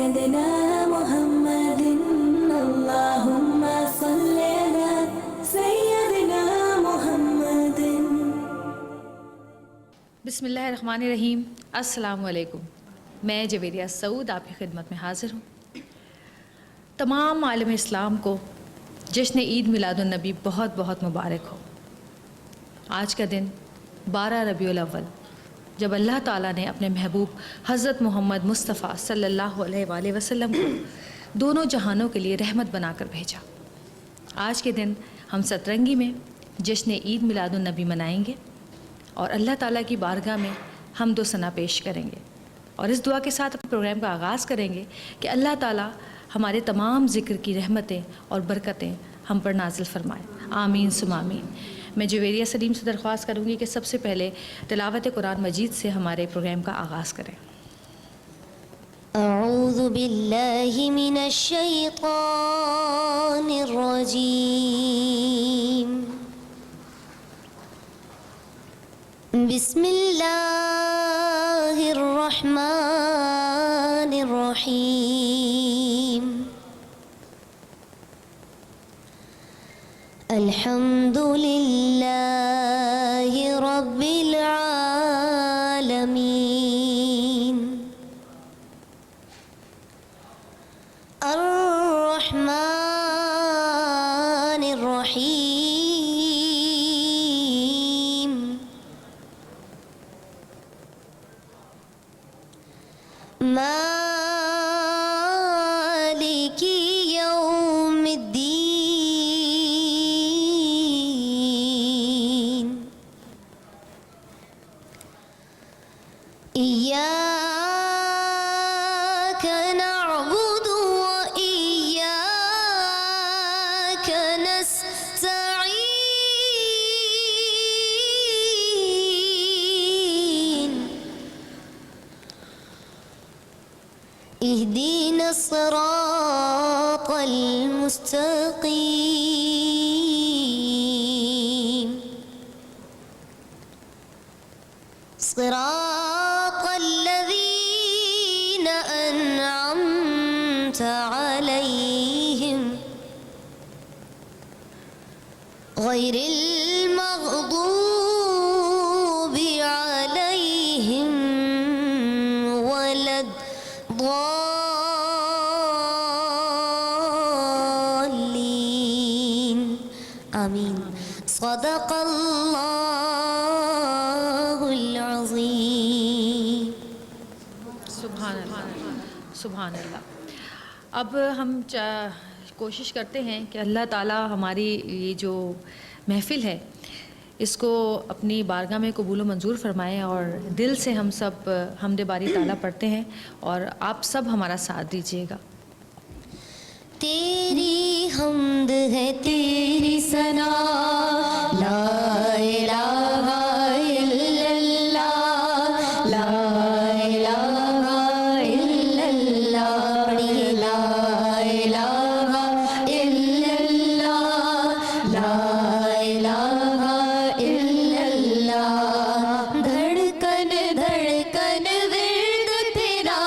سيدنا محمد اللهم صل على سيدنا محمد. بسم اللہ الرحمن الرحیم. السلام علیکم. میں جویریہ سعود آپ کی خدمت میں حاضر ہوں. تمام عالم اسلام کو جشن عید میلاد النبی بہت بہت مبارک ہو. آج کا دن 12 ربیع الاول، جب اللہ تعالیٰ نے اپنے محبوب حضرت محمد مصطفیٰ صلی اللہ علیہ وآلہ وسلم کو دونوں جہانوں کے لیے رحمت بنا کر بھیجا. آج کے دن ہم سترنگی میں جشن عید میلاد النبی منائیں گے اور اللہ تعالیٰ کی بارگاہ میں حمد و ثنا پیش کریں گے، اور اس دعا کے ساتھ اپنے پروگرام کا آغاز کریں گے کہ اللہ تعالیٰ ہمارے تمام ذکر کی رحمتیں اور برکتیں ہم پر نازل فرمائے. آمین ثم آمین. میں جویریہ سلیم سے درخواست کروں گی کہ سب سے پہلے تلاوت قرآن مجید سے ہمارے پروگرام کا آغاز کریں. اعوذ باللہ من الشیطان الرجیم. بسم اللہ الرحمن الرحیم. الحمد للہ رب العالمین. الرحمن الرحیم. مالک یوم الدین. ایاک نعبد وایاک نستعین. اهدنا الصراط المستقيم صراط الذين أنعمت عليهم غير المغضوب عليهم ولا الضالين. آمین. صدق اللہ العظیم. سبحان اللہ، سبحان اللہ. اب ہم کوشش کرتے ہیں کہ اللہ تعالیٰ ہماری یہ جو محفل ہے اس کو اپنی بارگاہ میں قبول و منظور فرمائے، اور دل سے ہم سب حمد باری تعالیٰ پڑھتے ہیں اور آپ سب ہمارا ساتھ دیجیے گا. تیری حمد ہے تیری ثنا، لا الہ الا اللہ، لا الہ الا اللہ. پڑھیے لا الہ الا اللہ، لا الہ الا اللہ. دھڑکن دھڑکن ورد تیرا،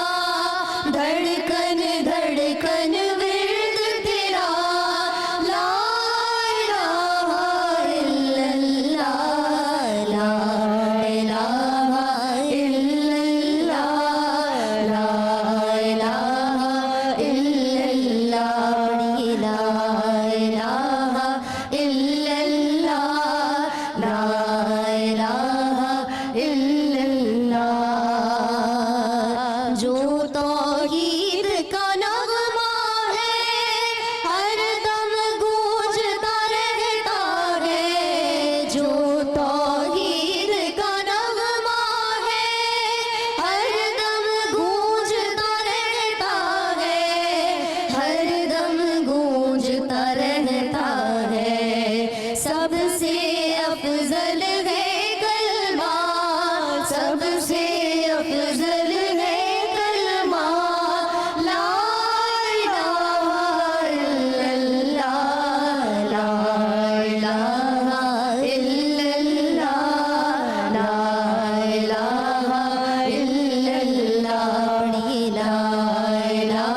دھڑکن دھڑکن ورد تیرا، لا الہ الا اللہ، لا الہ الا اللہ، لا الہ الا اللہ. پڑھیے لا الہ الا اللہ، لا الہ الا اللہ. جو توحید کا نغمہ ہے ہر دم گونجتا رہتا ہے. جو توحید کا نغمہ ہے ہر دم گونجتا رہتا ہے، ہر دم گونجتا رہتا ہے. سب سے افضل ہے کلمہ، سب سے افضل ہے کلمہ، لا الہ الا اللہ، لا الہ الا اللہ، لا الہ الا اللہ. پڑھیے لا الہ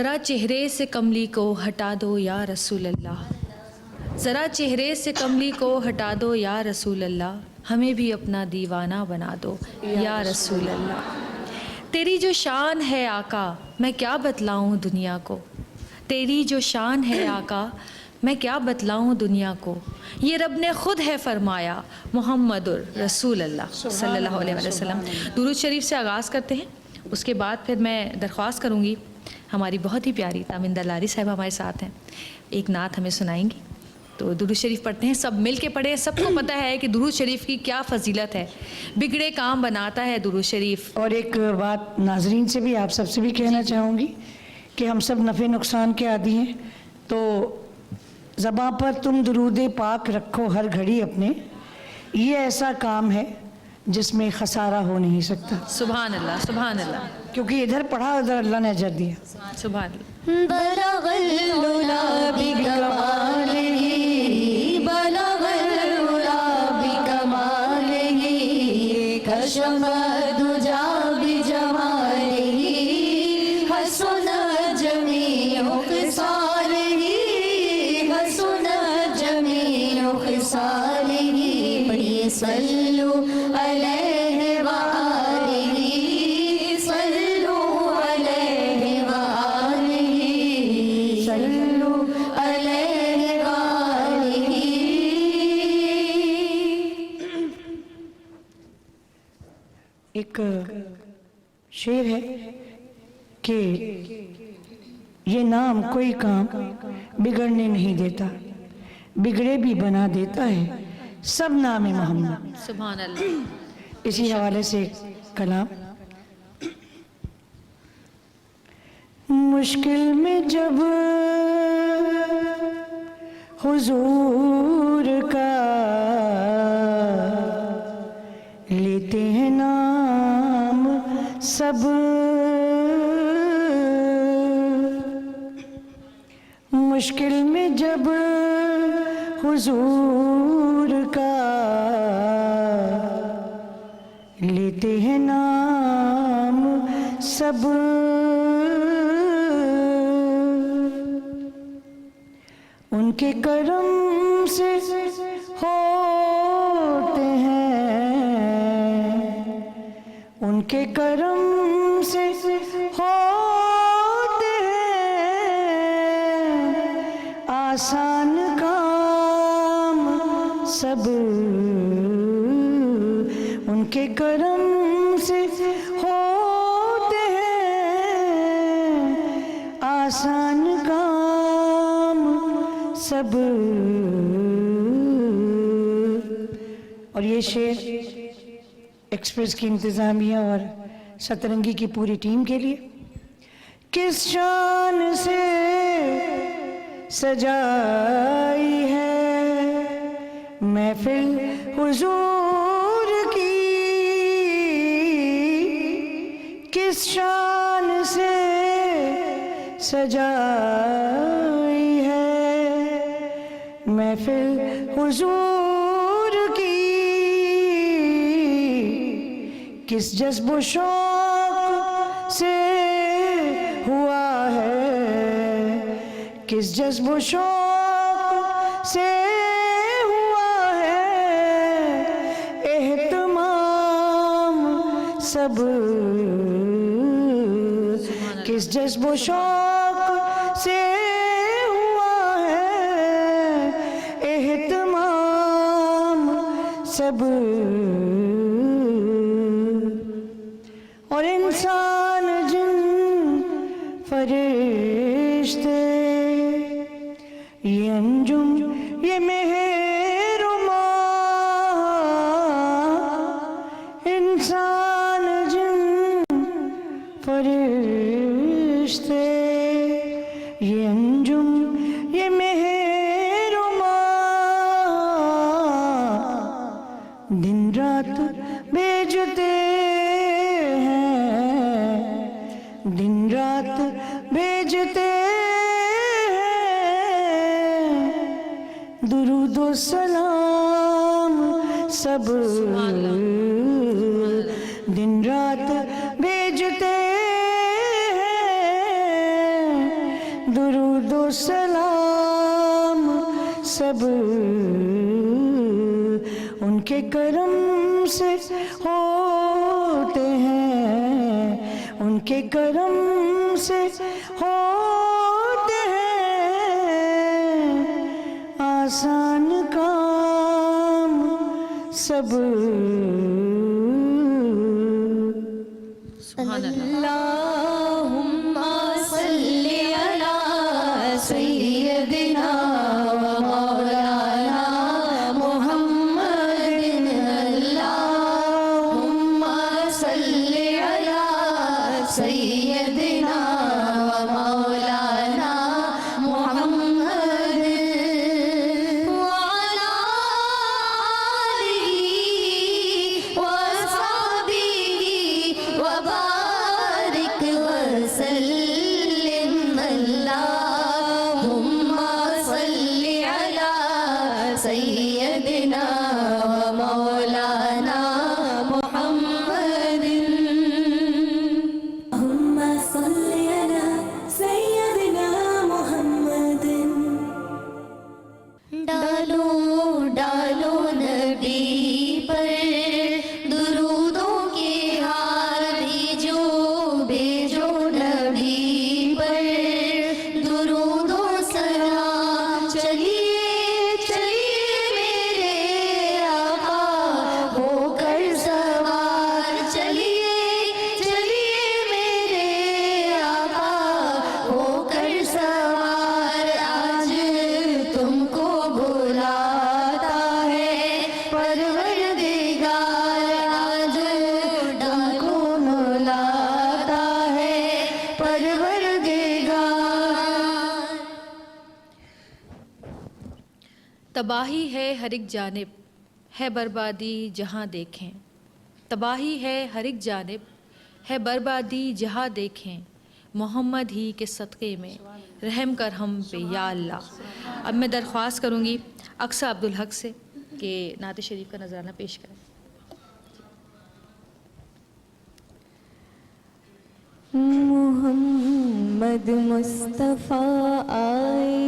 ذرا چہرے سے کملی کو ہٹا دو یا رسول اللہ، ذرا چہرے سے کملی کو ہٹا دو یا رسول اللہ، ہمیں بھی اپنا دیوانہ بنا دو یا رسول اللہ۔ تیری جو شان ہے آقا میں کیا بتلاؤں دنیا کو، تیری جو شان ہے آقا میں کیا بتلاؤں دنیا کو، یہ رب نے خود ہے فرمایا محمد رسول اللہ صلی اللہ علیہ وسلم۔ درود شریف سے آغاز کرتے ہیں، اس کے بعد پھر میں درخواست کروں گی، ہماری بہت ہی پیاری تامندہ لاری صاحبہ ہمارے ساتھ ہیں، ایک نعت ہمیں سنائیں گی، تو درود شریف پڑھتے ہیں، سب مل کے پڑھیں۔ سب کو پتہ ہے کہ درود شریف کی کیا فضیلت ہے، بگڑے کام بناتا ہے درود شریف۔ اور ایک بات ناظرین سے بھی، آپ سب سے بھی کہنا چاہوں گی کہ ہم سب نفع نقصان کے عادی ہیں، تو زباں پر تم درود پاک رکھو ہر گھڑی اپنے، یہ ایسا کام ہے جس میں خسارہ ہو نہیں سکتا۔ سبحان اللہ سبحان اللہ، کیونکہ ادھر پڑھا ادھر اللہ نے اجر دیا۔ سبحان اللہ۔ بلغ العلا بکمالہ، بلغ العلا بکمالہ، کشف الدجا بجمالہ، حسن جمیع خصالہ، حسن جمیع خصالہ، پڑھیے صلو علیہ وآلہ، صلو علیہ وآلہ، صلو علیہ وآلہ۔ ایک شعر ہے کہ یہ نام کوئی کام بگڑنے نہیں دیتا، بگڑے بھی بنا دیتا ہے سب نام محمد۔ سبحان اللہ۔ اسی حوالے سے ایک کلام، مشکل میں جب حضور کا لیتے ہیں نام سب، مشکل میں جب حضور کا لیتے ہیں نام سب، ان کے کرم سے ہوتے ہیں، ان کے کرم سے ہوتے ہیں آسان کام سب، ان کے کرم سے ہوتے ہیں آسان کام سب۔ اور یہ شعر ایکسپریس کی انتظامیہ اور سترنگی کی پوری ٹیم کے لیے۔ کس شان سے سجائی ہے محفل حضور کی، کس شان سے سجائی ہے محفل حضور کی، کس جذب و شوق سے ہوا ہے، کس جذب و شوق سے ہوا ہے اہتمام سب، کس جذب و شوق سے ہوا ہے اہتمام سب، اور انسان جن فرشتے یہ انجم یہ مہر و ماہ، انسان جن فرشتے یہ انجم یہ مہر و ماہ، دن رات بھیجتے دن رات بھیجتے ہیں درود و سلام سب، دن رات بھیجتے ہیں ان کے کرم سے ہوتے ہیں، ان کے کرم سے ہوتے ہیں آسان کام سب۔ سبحان اللہ۔ اللہم صلی علی سیدنا و مولانا محمد، اللہم صلی علی سیدنا و مولانا محمد وعلی آلہ وصحبہ وبارک وسلم، اللہم صلی علی سیدنا و مولانا محمد۔ اللهم صل على سيدنا محمد۔ ڈالو ڈالو نبی پر درودوں کے ہار، بھیجو بھیجو نبی پر درود و سلام، چلیے چلیے میرے آقا ہو کر سوار، چلیے چلیے میرے آقا ہو کر سوار، آج تم کو بلاتا ہے پروردگار، آج تم کو بلاتا ہے پروردگار۔ تباہی ہے ہر ایک جانب، ہے بربادی جہاں دیکھیں، تباہی ہے ہر ایک جانب، ہے بربادی جہاں دیکھیں، محمد ہی کے صدقے میں رحم کر ہم پہ یا اللہ۔ اب میں درخواست کروں گی اقصی عبدالحق سے کہ نعت شریف کا نذرانہ پیش کریں۔ محمد مصطفیٰ آئے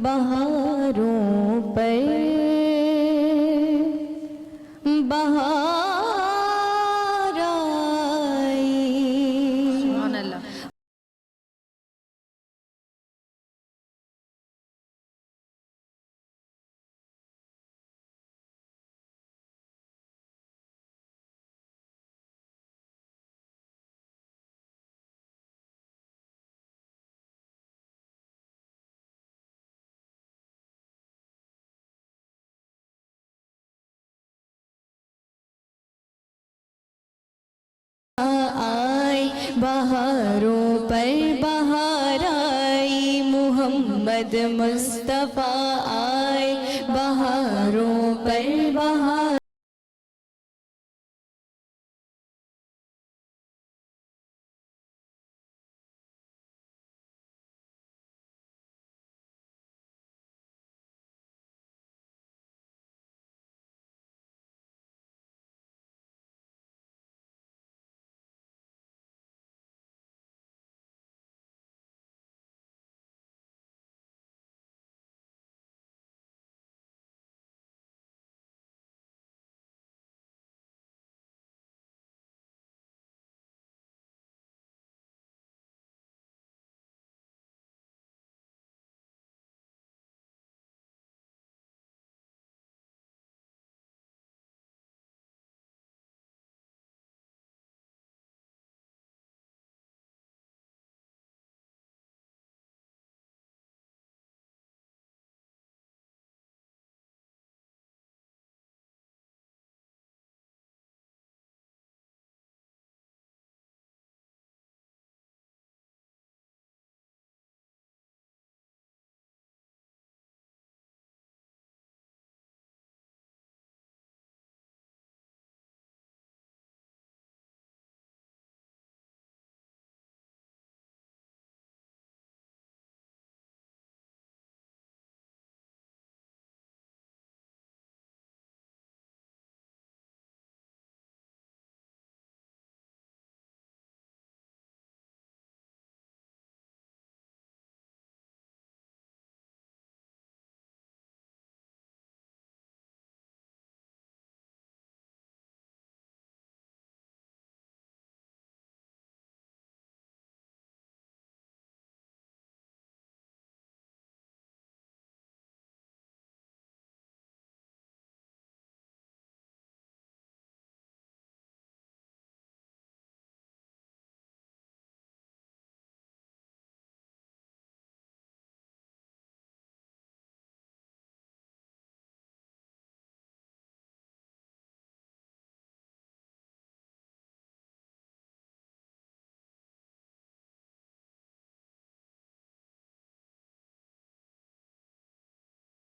بہاروں پر، بہار آئی۔ سبحان اللہ۔ آئی بہاروں پر بہار آئی، محمد مصطفیٰ آئے بہاروں پر بہار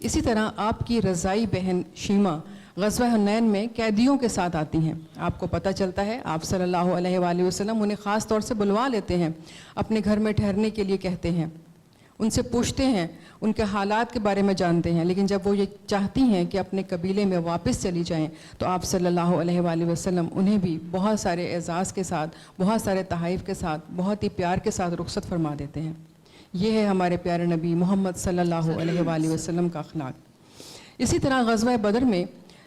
اسی طرح آپ کی رضائی بہن شیمہ غزوہ حنین میں قیدیوں کے ساتھ آتی ہیں. آپ کو پتہ چلتا ہے آپ صلی اللہ علیہ وآلہ وسلم انہیں خاص طور سے بلوا لیتے ہیں, اپنے گھر میں ٹھہرنے کے لیے کہتے ہیں, ان سے پوچھتے ہیں, ان کے حالات کے بارے میں جانتے ہیں. لیکن جب وہ یہ چاہتی ہیں کہ اپنے قبیلے میں واپس چلی جائیں تو آپ صلی اللہ علیہ وآلہ وسلم انہیں بھی بہت سارے اعزاز کے ساتھ, بہت سارے تحائف کے ساتھ, بہت ہی پیار کے ساتھ رخصت فرما دیتے ہیں. یہ ہے ہمارے پیارے نبی محمد صلی اللہ علیہ وآلہ وسلم کا اخلاق. اسی طرح غزوہ بدر میں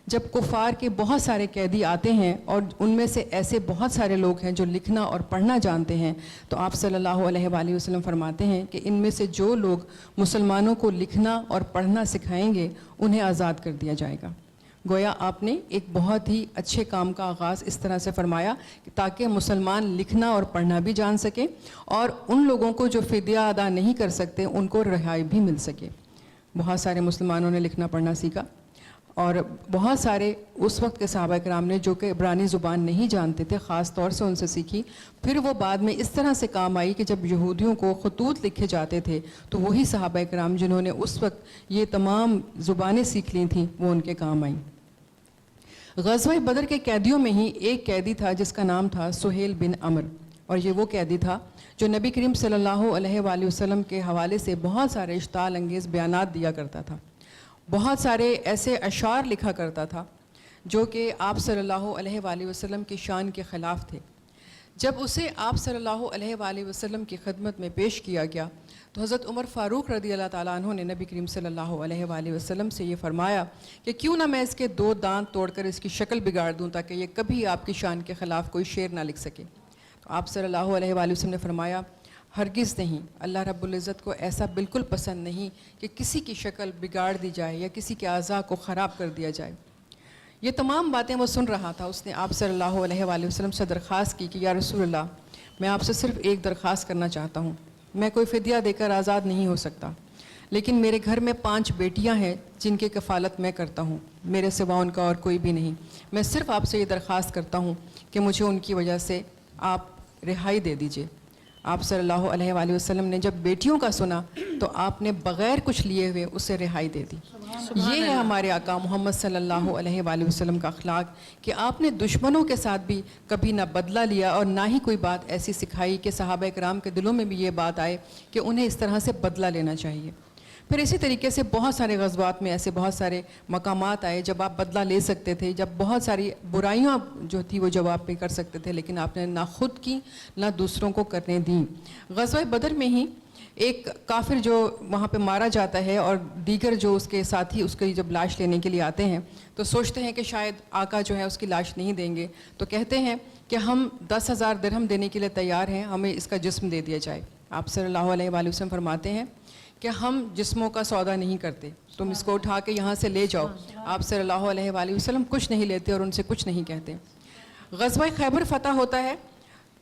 جب کفار کے بہت سارے قیدی آتے ہیں اور ان میں سے ایسے بہت سارے لوگ ہیں جو لکھنا اور پڑھنا جانتے ہیں, تو آپ صلی اللہ علیہ وآلہ وسلم فرماتے ہیں کہ ان میں سے جو لوگ مسلمانوں کو لکھنا اور پڑھنا سکھائیں گے انہیں آزاد کر دیا جائے گا. گویا آپ نے ایک بہت ہی اچھے کام کا آغاز اس طرح سے فرمایا کہ تاکہ مسلمان لکھنا اور پڑھنا بھی جان سکیں اور ان لوگوں کو جو فدیہ ادا نہیں کر سکتے ان کو رہائی بھی مل سکے. بہت سارے مسلمانوں نے لکھنا پڑھنا سیکھا اور بہت سارے اس وقت کے صحابہ کرام نے جو کہ عبرانی زبان نہیں جانتے تھے خاص طور سے ان سے سیکھی. پھر وہ بعد میں اس طرح سے کام آئی کہ جب یہودیوں کو خطوط لکھے جاتے تھے تو وہی صحابہ کرام جنہوں نے اس وقت یہ تمام زبانیں سیکھ لی تھیں وہ ان کے کام آئیں. غزوہ بدر کے قیدیوں میں ہی ایک قیدی تھا جس کا نام تھا سہیل بن عمر, اور یہ وہ قیدی تھا جو نبی کریم صلی اللہ علیہ وآلہ وسلم کے حوالے سے بہت سارے اشتعال انگیز بیانات دیا کرتا تھا, بہت سارے ایسے اشعار لکھا کرتا تھا جو کہ آپ صلی اللہ علیہ وآلہ وسلم کی شان کے خلاف تھے. جب اسے آپ صلی اللہ علیہ وآلہ وسلم کی خدمت میں پیش کیا گیا تو حضرت عمر فاروق رضی اللہ تعالیٰ عنہ نے نبی کریم صلی اللہ علیہ وآلہ وسلم سے یہ فرمایا کہ کیوں نہ میں اس کے 2 دانت توڑ کر اس کی شکل بگاڑ دوں تاکہ یہ کبھی آپ کی شان کے خلاف کوئی شعر نہ لکھ سکے. تو آپ صلی اللہ علیہ وآلہ وسلم نے فرمایا ہرگز نہیں, اللہ رب العزت کو ایسا بالکل پسند نہیں کہ کسی کی شکل بگاڑ دی جائے یا کسی کے اعضاء کو خراب کر دیا جائے. یہ تمام باتیں وہ سن رہا تھا. اس نے آپ صلی اللہ علیہ وآلہ وسلم سے درخواست کی کہ یا رسول اللہ, میں آپ سے صرف ایک درخواست کرنا چاہتا ہوں. میں کوئی فدیہ دے کر آزاد نہیں ہو سکتا, لیکن میرے گھر میں 5 بیٹیاں ہیں جن کی کفالت میں کرتا ہوں, میرے سوا ان کا اور کوئی بھی نہیں. میں صرف آپ سے یہ درخواست کرتا ہوں کہ مجھے ان کی وجہ سے آپ رہائی دے دیجئے. آپ صلی اللہ علیہ وآلہ وسلم نے جب بیٹیوں کا سنا تو آپ نے بغیر کچھ لیے ہوئے اسے رہائی دے دی. یہ ہے ہمارے آقا محمد صلی اللہ علیہ وآلہ وسلم کا اخلاق کہ آپ نے دشمنوں کے ساتھ بھی کبھی نہ بدلہ لیا اور نہ ہی کوئی بات ایسی سکھائی کہ صحابہ کرام کے دلوں میں بھی یہ بات آئے کہ انہیں اس طرح سے بدلہ لینا چاہیے. پھر اسی طریقے سے بہت سارے غزوات میں ایسے بہت سارے مقامات آئے جب آپ بدلہ لے سکتے تھے, جب بہت ساری برائیاں جو تھی وہ جواب پہ کر سکتے تھے, لیکن آپ نے نہ خود کی نہ دوسروں کو کرنے دیں. غزوہ بدر میں ہی ایک کافر جو وہاں پہ مارا جاتا ہے اور دیگر جو اس کے ساتھی اس کی جب لاش لینے کے لیے آتے ہیں تو سوچتے ہیں کہ شاید آقا جو ہے اس کی لاش نہیں دیں گے, تو کہتے ہیں کہ ہم 10,000 درہم دینے کے لیے تیار ہیں, ہمیں اس کا جسم دے دیا جائے. آپ صلی اللہ علیہ وآلہ وسلم فرماتے ہیں کہ ہم جسموں کا سودا نہیں کرتے, تم اس کو اٹھا کے یہاں سے لے جاؤ. آپ صلی اللہ علیہ وآلہ وسلم کچھ نہیں لیتے اور ان سے کچھ نہیں کہتے. غزوہ خیبر فتح ہوتا ہے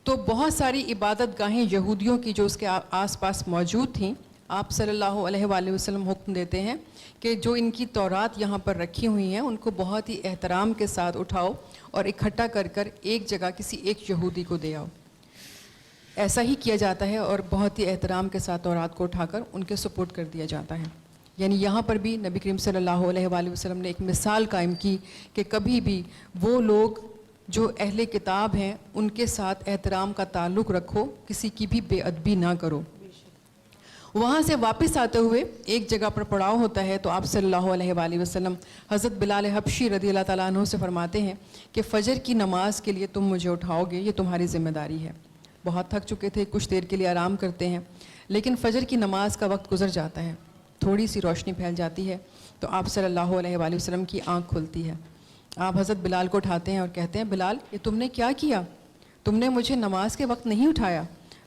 تو بہت ساری عبادت گاہیں یہودیوں کی جو اس کے آس پاس موجود تھیں, آپ صلی اللہ علیہ وآلہ وسلم حکم دیتے ہیں کہ جو ان کی تورات یہاں پر رکھی ہوئی ہیں ان کو بہت ہی احترام کے ساتھ اٹھاؤ اور اکٹھا کر کر ایک جگہ کسی ایک یہودی کو دے آؤ. ایسا ہی کیا جاتا ہے اور بہت ہی احترام کے ساتھ تورات کو اٹھا کر ان کے سپورٹ کر دیا جاتا ہے. یعنی یہاں پر بھی نبی کریم صلی اللہ علیہ وآلہ وسلم نے ایک مثال قائم کی کہ کبھی بھی وہ لوگ جو اہل کتاب ہیں ان کے ساتھ احترام کا تعلق رکھو, کسی کی بھی بے ادبی نہ کرو. وہاں سے واپس آتے ہوئے ایک جگہ پر پڑاؤ ہوتا ہے تو آپ صلی اللہ علیہ وآلہ وسلم حضرت بلال حبشی رضی اللہ تعالیٰ عنہ سے فرماتے ہیں کہ فجر کی نماز کے لیے تم مجھے اٹھاؤ گے, یہ تمہاری ذمہ داری ہے. بہت تھک چکے تھے, کچھ دیر کے لیے آرام کرتے ہیں, لیکن فجر کی نماز کا وقت گزر جاتا ہے, تھوڑی سی روشنی پھیل جاتی ہے تو آپ صلی اللہ علیہ وآلہ وسلم کی آنکھ کھلتی ہے. آپ حضرت بلال کو اٹھاتے ہیں اور کہتے ہیں بلال یہ تم نے کیا کیا, تم نے مجھے نماز کے وقت نہیں اٹھایا.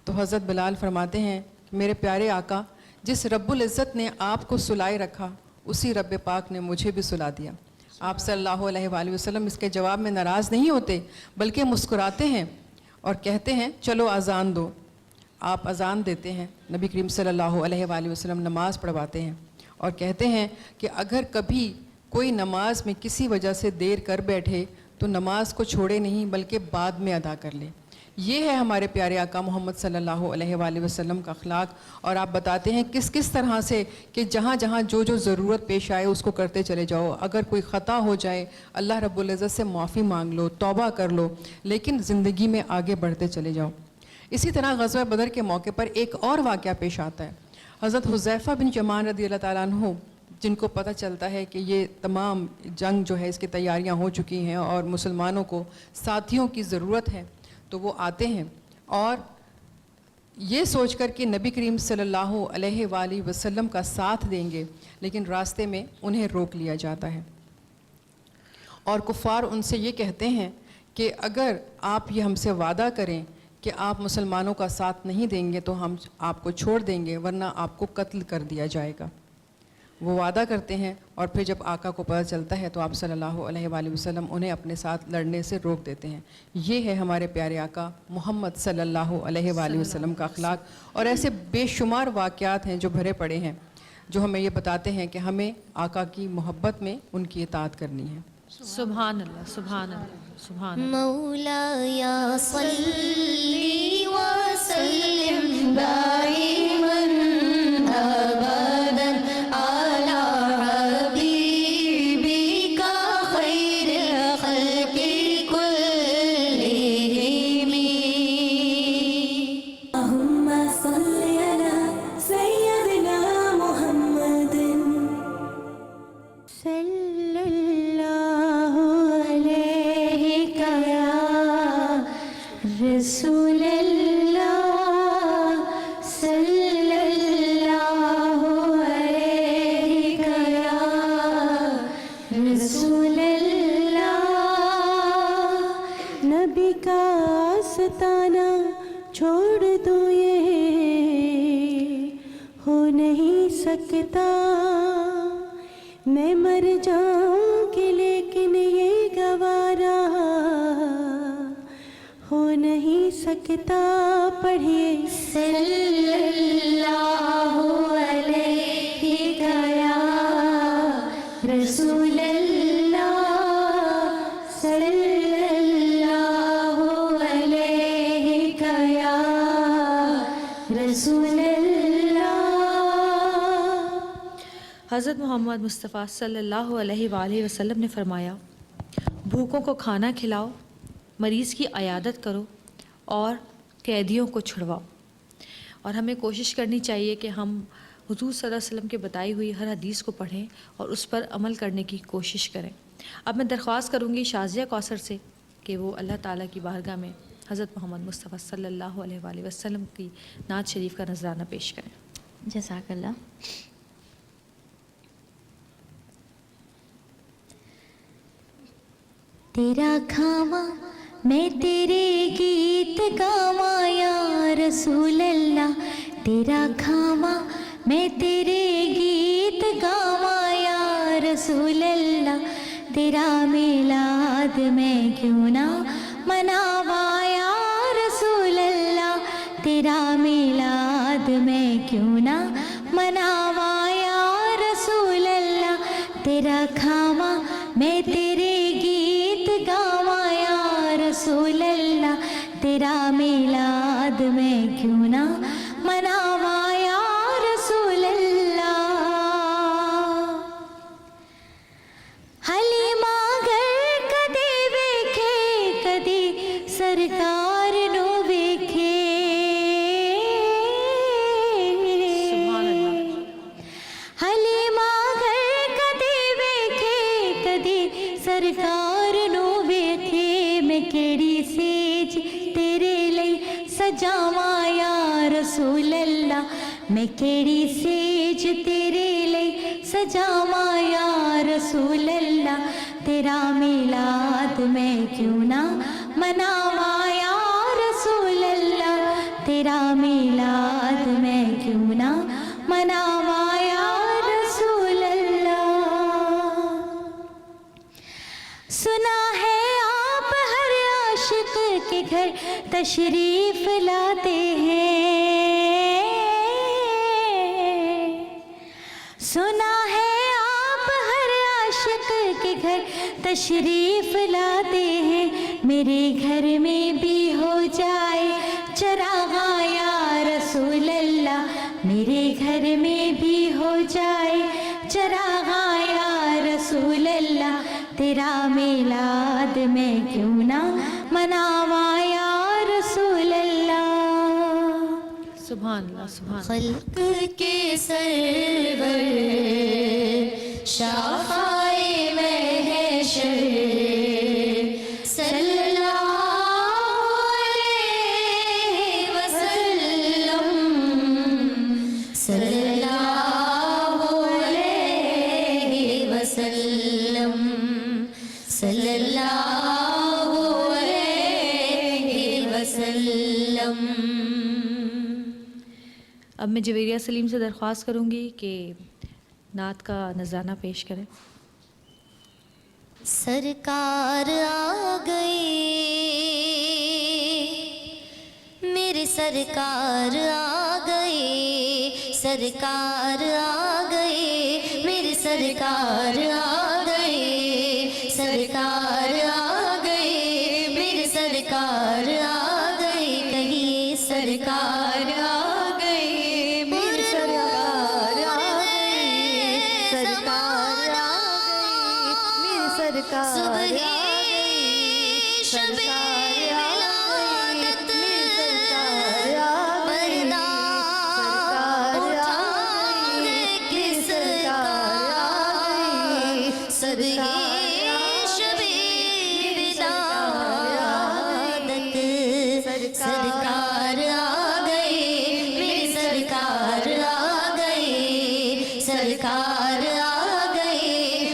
تو حضرت بلال فرماتے ہیں کہ میرے پیارے آقا, جس رب العزت نے آپ کو سلائے رکھا اسی رب پاک نے مجھے بھی سلا دیا. آپ صلی اللہ علیہ وآلہ وسلم اس کے جواب میں ناراض نہیں ہوتے بلکہ مسکراتے ہیں اور کہتے ہیں چلو اذان دو. آپ اذان دیتے ہیں, نبی کریم صلی اللہ علیہ وآلہ وسلم نماز پڑھواتے ہیں اور کہتے ہیں کہ اگر کبھی کوئی نماز میں کسی وجہ سے دیر کر بیٹھے تو نماز کو چھوڑے نہیں بلکہ بعد میں ادا کر لے. یہ ہے ہمارے پیارے آقا محمد صلی اللہ علیہ وآلہ وسلم کا اخلاق. اور آپ بتاتے ہیں کس طرح سے کہ جہاں جہاں جو ضرورت پیش آئے اس کو کرتے چلے جاؤ. اگر کوئی خطا ہو جائے اللہ رب العزت سے معافی مانگ لو, توبہ کر لو, لیکن زندگی میں آگے بڑھتے چلے جاؤ. اسی طرح غزوہ بدر کے موقع پر ایک اور واقعہ پیش آتا ہے. حضرت حذیفہ بن یمان رضی اللہ تعالیٰ عنہ, جن کو پتہ چلتا ہے کہ یہ تمام جنگ جو ہے اس کی تیاریاں ہو چکی ہیں اور مسلمانوں کو ساتھیوں کی ضرورت ہے, تو وہ آتے ہیں اور یہ سوچ کر کہ نبی کریم صلی اللہ علیہ وآلہ وسلم کا ساتھ دیں گے, لیکن راستے میں انہیں روک لیا جاتا ہے. اور کفار ان سے یہ کہتے ہیں کہ اگر آپ یہ ہم سے وعدہ کریں کہ آپ مسلمانوں کا ساتھ نہیں دیں گے تو ہم آپ کو چھوڑ دیں گے, ورنہ آپ کو قتل کر دیا جائے گا. وہ وعدہ کرتے ہیں اور پھر جب آقا کو پتہ چلتا ہے تو آپ صلی اللہ علیہ وآلہ وسلم انہیں اپنے ساتھ لڑنے سے روک دیتے ہیں. یہ ہے ہمارے پیارے آقا محمد صلی اللہ علیہ وآلہ وسلم کا اخلاق. اور ایسے بے شمار واقعات ہیں جو بھرے پڑے ہیں جو ہمیں یہ بتاتے ہیں کہ ہمیں آقا کی محبت میں ان کی اطاعت کرنی ہے. سبحان اللہ, سبحان اللہ, سبحان اللہ. مولایا صلی وسلم دائما ابدا علی حبیبک خیر الخلق کلہم. اللہم صلی علی سیدنا محمد صلی اللہ علیہ یا رسول اللہ صلی اللہ علیہ یا رسول اللہ. نبی کا آستانہ چھوڑ دو یہ ہو نہیں سکتا. میں مر جاؤں کہ لیکن یہ گوارا ہو نہیں سکتا. پڑھیے صلی اللہ علیہ یا رسول اللہ صلی اللہ علیہ یا رسول اللہ. حضرت محمد مصطفیٰ صلی اللہ علیہ وآلہ وسلم نے فرمایا, بھوکوں کو کھانا کھلاؤ, مریض کی عیادت کرو اور قیدیوں کو چھڑواؤ. اور ہمیں کوشش کرنی چاہیے کہ ہم حضور صلی اللہ علیہ وسلم کے بتائی ہوئی ہر حدیث کو پڑھیں اور اس پر عمل کرنے کی کوشش کریں. اب میں درخواست کروں گی شازیہ کوثر سے کہ وہ اللہ تعالیٰ کی بارگاہ میں حضرت محمد مصطفیٰ صلی اللہ علیہ وآلہ وسلم کی نعت شریف کا نذرانہ پیش کریں. جزاک اللہ. تیرا کھاواں میں تیرے گیت گاواں یا رسول اللہ. تیرا کھاواں میں تیرے گیت گاواں یا رسول اللہ. تیرا میلاد میں کیوں نہ مناواں یا رسول اللہ. تیرا میلاد میں کیوں نہ مناواں یا رسول اللہ. تیرا کھاواں میں تیرے گیت گاواں یا رسول اللہ. تیرا میلاد میں کیوں نہ مناواں یا رسول اللہ. حلیمہ گر کدی ویکھے کدی سرکار نو ویکھے. سبحان اللہ. حلیمہ گر کدی ویکھے کدی سرکار نو ویکھے. میں کیڑی سیج تیرے لئی سجاواں یا رسول اللہ. میں کیڑی سیج تیرے لئی سجاواں یا رسول اللہ. تیرا میلاد میں کیوں نہ مناواں یا رسول اللہ. تیرا میلاد میں کیوں نہ مناواں یا رسول اللہ. سنا ہے آپ ہر عاشق کے گھر تشریف لاتے ہیں. سنا ہے آپ ہر عاشق عاشق کے گھر تشریف لاتے ہیں. میرے گھر میں بھی ہو جائے چراغاں یا رسول اللہ, میرے گھر میں بھی ہو جائے چراغاں یا رسول اللہ. تیرا میلاد میں کیوں نہ مناواں یا رسول اللہ. سبحان اللہ, سبحان اللہ. خلق کے سرور شافعِ محشر صلی اللہ علیہ وسلم, صلی اللہ علیہ وسلم, صلی اللہ علیہ وسلم. اب میں جویریہ سلیم سے درخواست کروں گی کہ نعت کا نذرانہ پیش کریں. سرکار آ گئے, میرے سرکار آ گئے, سرکار آ گئے, میرے سرکار آ گئے, سرکار آ گئے, میرے سرکار آ گئے. کہیے سرکار آ گئے, میرے سرکار آ گئے, سرکار آ گئے, میرے سرکار آ گئے, سرکار آ گئے, میرے سرکار آ گئے, سرکار آ گئے, کہ سرکار آ گئے, سرکار سرکار آ گئے, میرے سرکار آ گئے, سرکار آ گئے,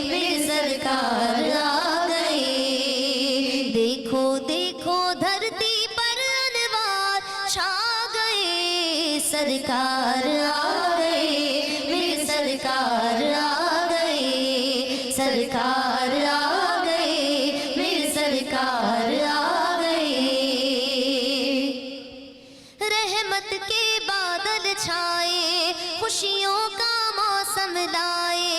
میرے سرکار آ گئے. دیکھو دیکھو دھرتی پر انوار چھا گئے, سرکار آ گئے, میرے سرکار آ گئے, سرکار آ گئے, میرے سرکار آ گئے. رحمت کے بادل چھائے, خوشیوں کا موسم لائے,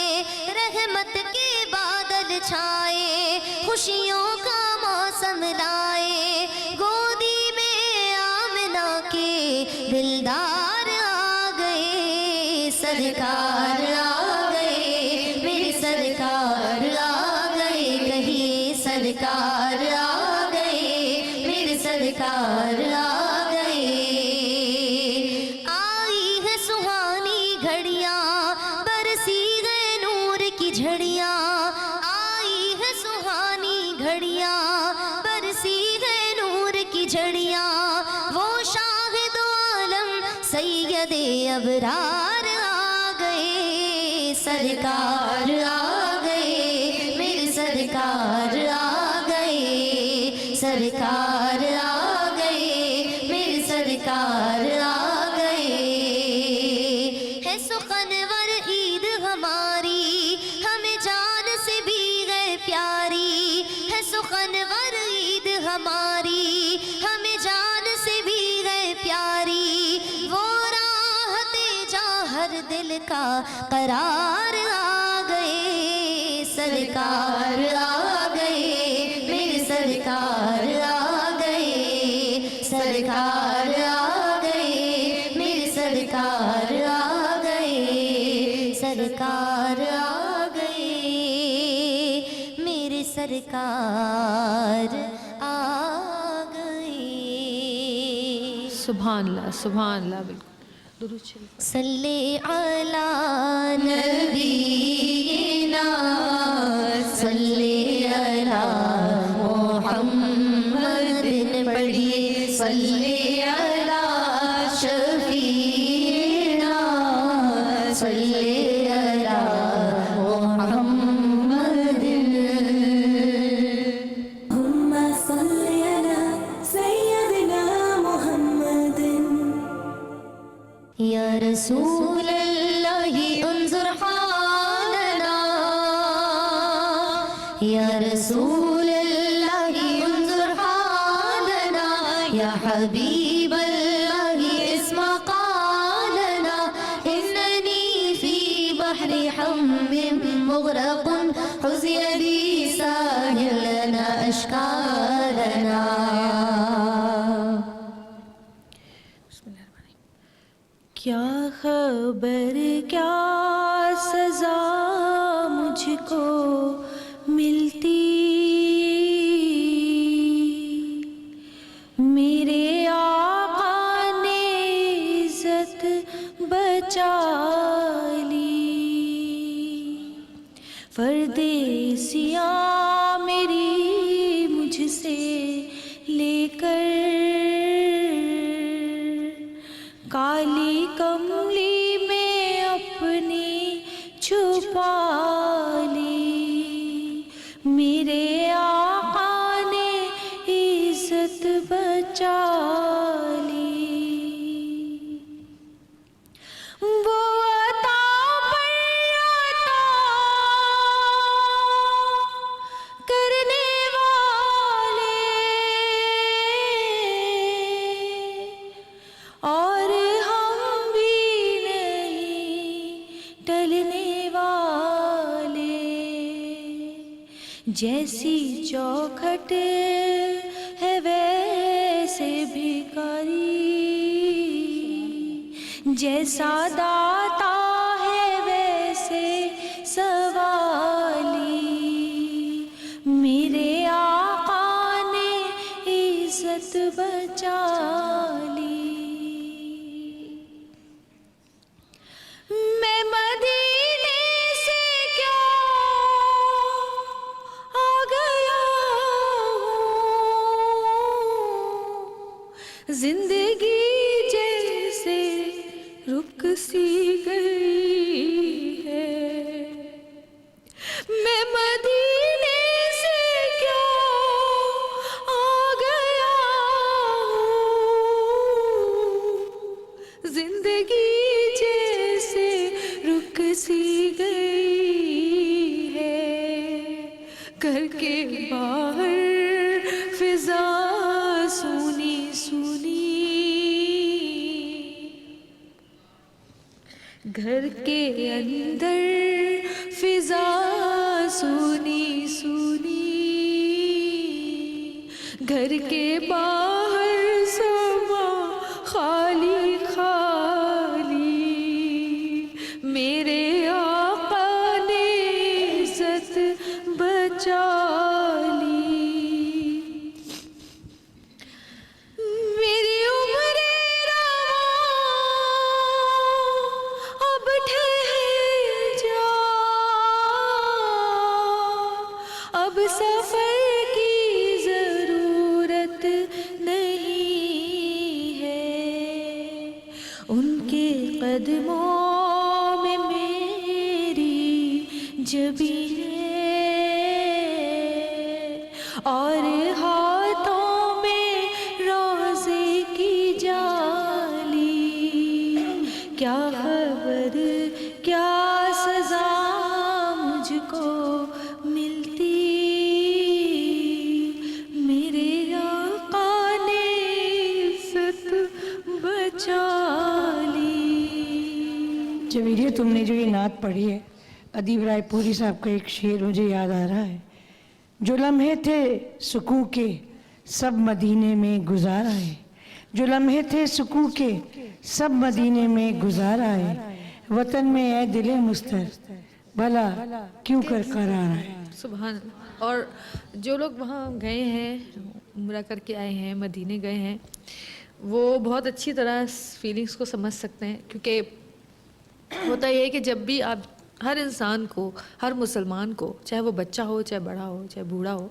رحمت کے بادل چھائے, خوشیوں کا موسم لائے. گودی میں آمنہ کے دلدار آ گئے, سرکار آ گئے, میرے سرکار آ گئے. کہیے سرکار آ گئے, میرے سرکار آ گئے. آئی ہے سہانی گھڑیاں, برسی گئے نور کی جھڑیاں, آئی ہے سہانی گھڑیاں, برسی گئے نور کی جھڑیاں. وہ شاہد عالم سید ابرار آ گئے, سرکار آ گئے, میرے سرکار آ گئے, سرکار آ گئے, میرے سرکار آ گئے. ہے سخنور عید ہماری, ہمیں جان سے بھی گئے پیاری, ہے سخنور عید ہماری, ہمیں جان سے بھی گئے پیاری. وہ راحت جاں ہر دل کا قرار آ گئے, سرکار آ گئے, میرے سرکار آ گئے, سرکار آ گئے, میرے سرکار آ گئے, سرکار آ گئے, میرے سرکار آ گئے. سبحان اللہ, سبحان اللہ. بالکل درود شریف. صلی علی نبینا, صلی علی محمد پڑھیے, صلی علی شفیعنا, صلی علی محمد. اللہم صلی علی سیدنا محمد. یا رسول اللہ انظر حالنا, یا رسول اللہ انظر حالنا, یا حبیب اللہ اسمع قالنا. اننی فی بحر حم مغرق خذ يدي ساهل لنا أشكالنا. کیا خبر کیا سزا مجھ کو ملتی، میرے آقا نے عزت بچا لی، پردیسیاں میری مجھ سے لے کر کالی کملی میں اپنی چھپا لی، میرے آقا نے عزت بچا لی. وہ عطا پر عطا کرنے والے اور ہم بھی نہیں ٹلنے والے، جیسی چوکھٹ ہے ویسے بھکاری، جیسا داتا ہے ویسے سوالی، میرے آقا نے عزت بچا لی. میں مدینے سے کیا آ گیا ہوں، زندگی جیسے رک سی گئی ہے، میں مدینے سے کیا آ گیا ہوں، زندگی جیسے رک سی گئی ہے، کر کے باہر فضا سونی سونی، گھر کے اندر فضا سونی سونی، گھر کے باہر سما خالی خالی، میرے آقا نے عزت بچا لی. میری عمر رواں اب ٹھہر جا، اب سفر کی ضرورت نہیں ہے، ان کے قدموں میں میری جبین ہے، اور ہاتھوں میں روزے کی جالی، کیا خبر کیا سزا مجھ کو ملتی، میرے آقا نے عزت بچا لی. جویریہ، تم نے جو یہ نعت پڑھی ہے، ادیب رائے پوری صاحب کا ایک شعر مجھے یاد آ رہا ہے، جو لمحے تھے سکون کے سب مدینے میں گزار آئے، جو لمحے تھے سکون کے سب مدینے میں گزار آئے، وطن میں اے دل مستر بھلا کیوں کر قرار آئے. سبحان اللہ. اور جو لوگ وہاں گئے ہیں، عمرہ کر کے آئے ہیں، مدینے گئے ہیں، وہ بہت اچھی طرح اس فیلنگس کو سمجھ سکتے ہیں، کیونکہ ہوتا یہ ہے کہ جب بھی آپ ہر انسان کو، ہر مسلمان کو، چاہے وہ بچہ ہو، چاہے بڑا ہو، چاہے بوڑھا ہو،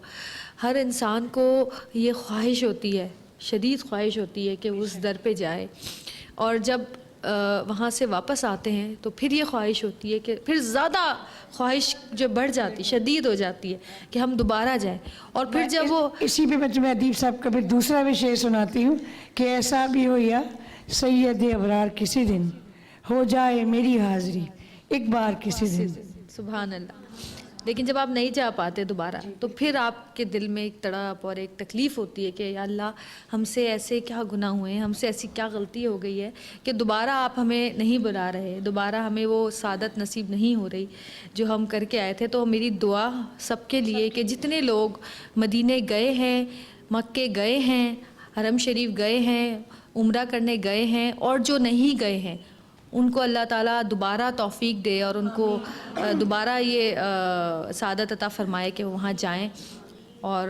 ہر انسان کو یہ خواہش ہوتی ہے، شدید خواہش ہوتی ہے کہ وہ اس در پہ جائے، اور جب وہاں سے واپس آتے ہیں تو پھر یہ خواہش ہوتی ہے کہ پھر زیادہ خواہش جو بڑھ جاتی، شدید ہو جاتی ہے کہ ہم دوبارہ جائیں. اور پھر جب وہ اسی پہ میں ادیب صاحب کا پھر دوسرا بھی شعر سناتی ہوں کہ ایسا بھی ہو یا سید ابرار کسی دن ہو جائے میری حاضری ایک بار کسی دن. سبحان اللہ. لیکن جب آپ نہیں جا پاتے دوبارہ تو پھر آپ کے دل میں ایک تڑپ اور ایک تکلیف ہوتی ہے کہ یا اللہ ہم سے ایسے کیا گناہ ہوئے ہیں, ہم سے ایسی کیا غلطی ہو گئی ہے کہ دوبارہ آپ ہمیں نہیں بلا رہے, دوبارہ ہمیں وہ سعادت نصیب نہیں ہو رہی جو ہم کر کے آئے تھے. تو میری دعا سب کے لیے کہ جتنے لوگ مدینے گئے ہیں, مکے گئے ہیں, حرم شریف گئے ہیں, عمرہ کرنے گئے ہیں, اور جو نہیں گئے ہیں ان کو اللہ تعالیٰ دوبارہ توفیق دے اور ان کو دوبارہ یہ سعادت عطا فرمائے کہ وہ وہاں جائیں اور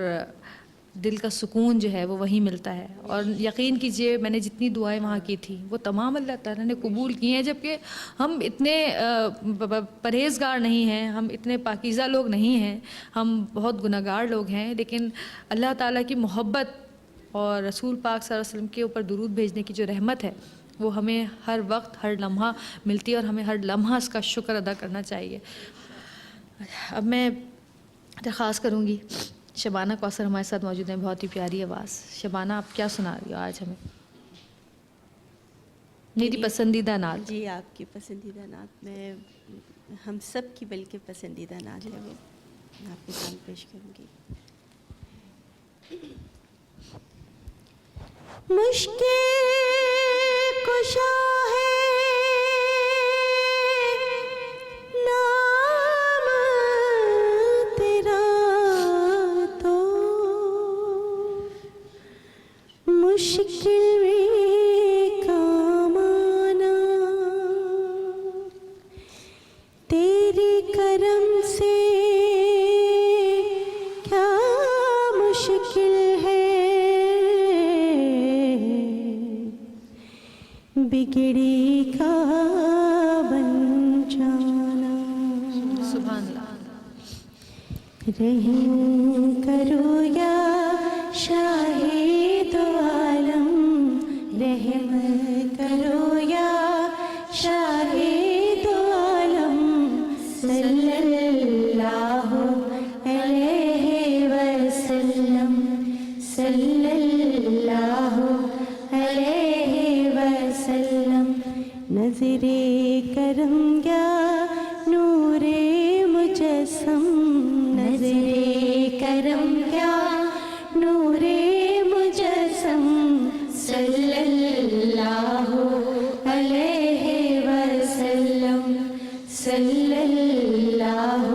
دل کا سکون جو ہے وہ وہیں ملتا ہے. اور یقین کیجئے میں نے جتنی دعائیں وہاں کی تھی وہ تمام اللہ تعالیٰ نے قبول کی ہیں, جبکہ ہم اتنے پرہیزگار نہیں ہیں, ہم اتنے پاکیزہ لوگ نہیں ہیں, ہم بہت گناہ گار لوگ ہیں, لیکن اللہ تعالیٰ کی محبت اور رسول پاک صلی اللہ علیہ وسلم کے اوپر درود بھیجنے کی جو رحمت ہے وہ ہمیں ہر وقت ہر لمحہ ملتی ہے, اور ہمیں ہر لمحہ اس کا شکر ادا کرنا چاہیے. اب میں درخواست کروں گی, شبانہ کوثر ہمارے ساتھ موجود ہیں, بہت ہی پیاری آواز. شبانہ آپ کیا سنا رہی ہو آج ہمیں؟ میری پسندیدہ نعت. جی آپ کی پسندیدہ نعت, میں ہم سب کی بلکہ پسندیدہ نعت ہے, وہ آپ کے سامنے پیش کروں گی. مشکل کشا ہے نام تیرا تو مشکل میں کام آنا, تیری کرم سے کیا مشکل ہے, بگڑی کا بن جانا. سبحان اللہ. رحم کرو یا شاہد عالم, رحم کرو یا شاہد عالم, صلی اللہ علیہ وسلم, صلی اللہ علیہ وسلم. نظر کرم یا نور مجسم, نظر کرم یا نور مجسم, صلی اللہ علیہ وسلم, صلی اللہ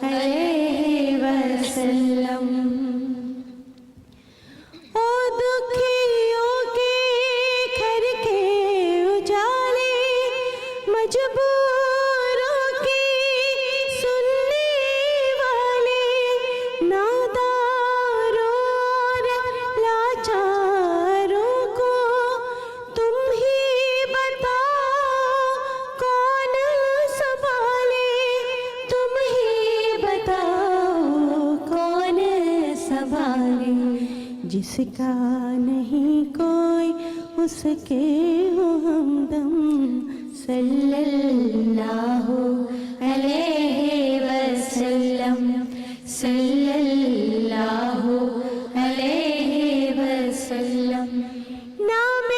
علیہ وسلم. او دکھیوں کے گھر کے اجالے, مجبوروں کی سننے والے, ناداروں اور لاچاروں کو تم ہی بتاؤ کون سنبھالے, تم ہی بتاؤ کون سنبھالے. جس کا نہیں کوئی اس کے ہو ہمدم, صلی اللہ علیہ وسلم, صلی اللہ علیہ وسلم. نام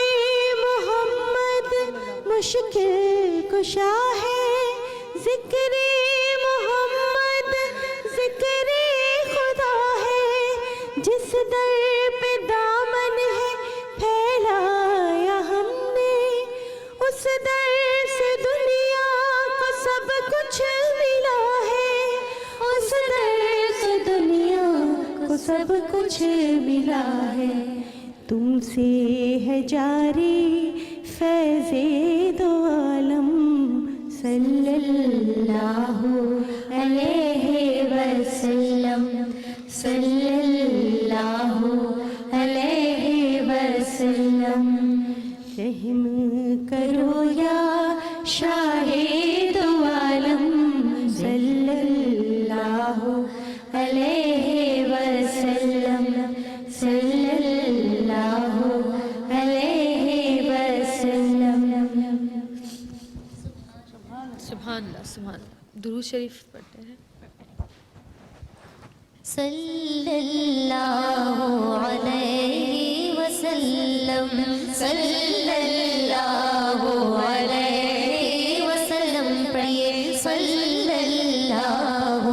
محمد مشکل کشا ہے, ذکر محمد ذکر خدا ہے, جس در پہ دامن ہے پھیلایا ہم نے, اس در سے دنیا کو سب کچھ ملا ہے, اس در سے دنیا کو سب کچھ ملا ہے. تم سے ہے جاری فیض دو عالم, صلی اللہ علیہ وسلم, صلی اللہ علیہ وسلم. رحم کرو یا شاہد عالم, صلی اللہ علیہ وسلم, صلی اللہ علیہ وسلم. سبحان اللہ. سبحان اللہ. درود شریف پڑھتے ہیں. صلی اللہ علیہ وسلم, صلی اللہ علیہ وسلم. پڑھیے صلی اللہ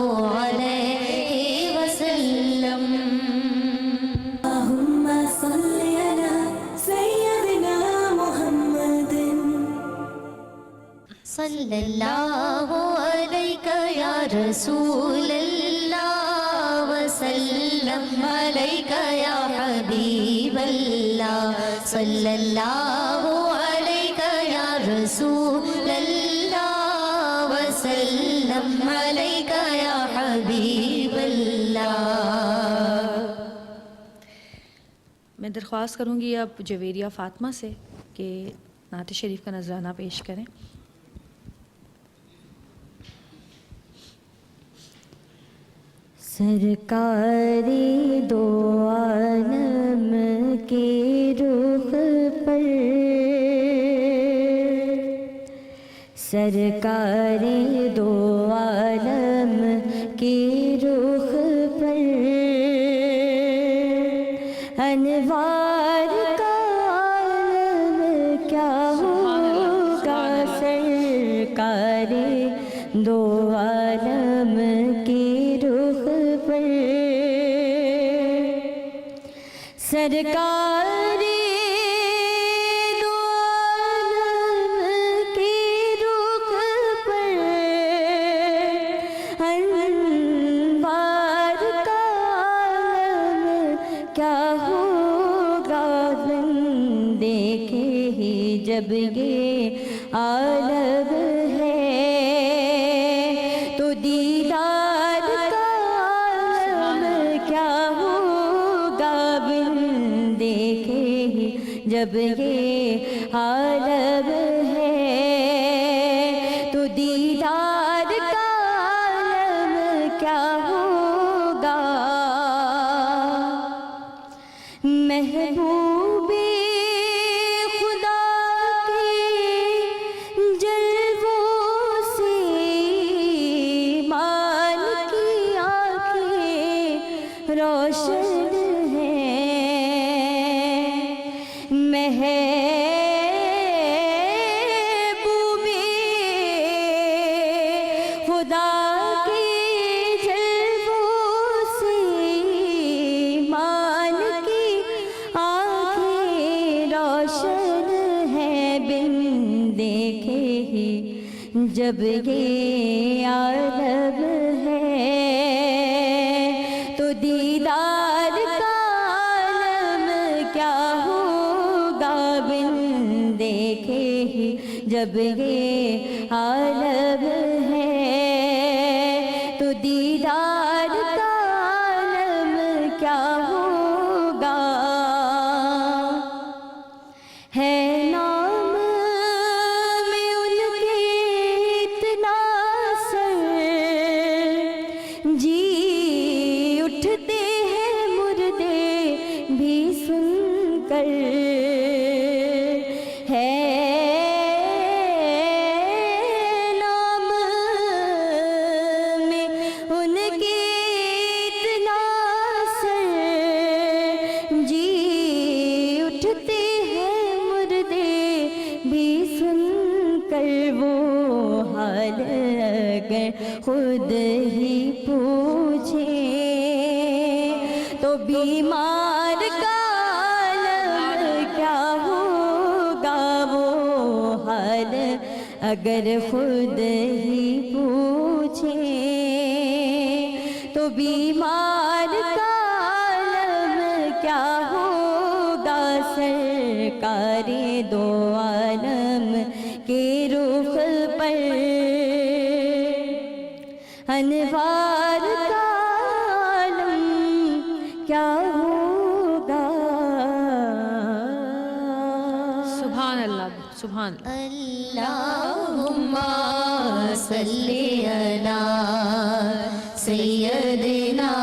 عليك يا حبيب الله صلى الله عليك يا رسول الله وسلم عليك يا حبيب الله. میں درخواست کروں گی اب جویریہ فاطمہ سے کہ نعت شریف کا نذرانہ پیش کریں. سرکار دو عالم کے رخ پر سرکار دو عالم کے رخ پر انوار کا عالم کیا ہوگا سرکار دو عالم کے رخ پر سرکار دو عالم کے رخ پر انوار کا عالم کیا ہوگا دیکھے ہی جب یہ عالم ہے تو دیدار کا عالم کیا ہوگا بن دیکھے ہی جب یہ عالم ہے تو دیدار کا عالم کیا ہوگا. محبوب خدا کے جلووں سے مان کی آنکھیں روشن ہیں. محبوب خدا کے جلووں سے مان کی آنکھیں روشن ہیں بن دیکھے ہی جب یہ عالم ہے تو دیدار کا عالم کیا ہوگا بن دیکھے ہی جب یہ عالم ہے تو دیدار کا عالم کیا ہوگا. ہے نام میں ان کے اتنا سر جی اٹھتے ہیں مردے بھی سن کر. ہے نام میں ان کے اتنا سر جی اٹھتے ہیں مردے بھی سن کر. وہ حال اگر خود ہی پوچھیں تو بیمار کا عالم کیا ہوگا. وہ حال اگر خود ہی پوچھیں تو بیمار کا عالم کیا ہوگا. سرکار دو عالم کے رخ پر انوار کا عالم کیا ہوگا. سبحان اللہ سبحان اللہ. اللہم صلی علی سیدنا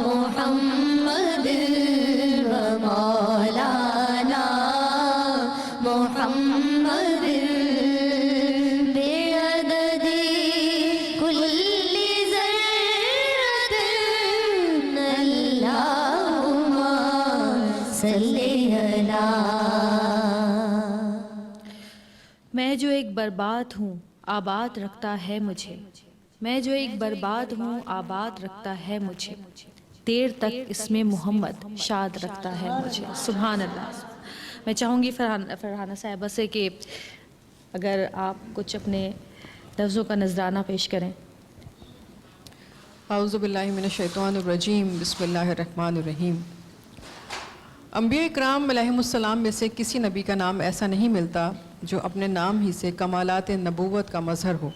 محمد و مولانا محمد بعدد کل ذرۃ. اللہم صلی علی. میں جو ایک برباد ہوں آباد رکھتا ہے مجھے. میں جو ایک برباد ہوں آباد رکھتا ہے مجھے. دیر تک اس میں محمد شاد رکھتا ہے مجھے. سبحان اللہ. میں چاہوں گی فرحانہ صاحبہ سے کہ اگر آپ کچھ اپنے لفظوں کا نذرانہ پیش کریں. اعوذ باللہ من الشیطان الرجیم بسم اللہ الرحمن الرحیم۔ انبیاء اکرام علیہم السلام میں سے کسی نبی کا نام ایسا نہیں ملتا جو اپنے نام ہی سے کمالات نبوت کا مظہر ہو،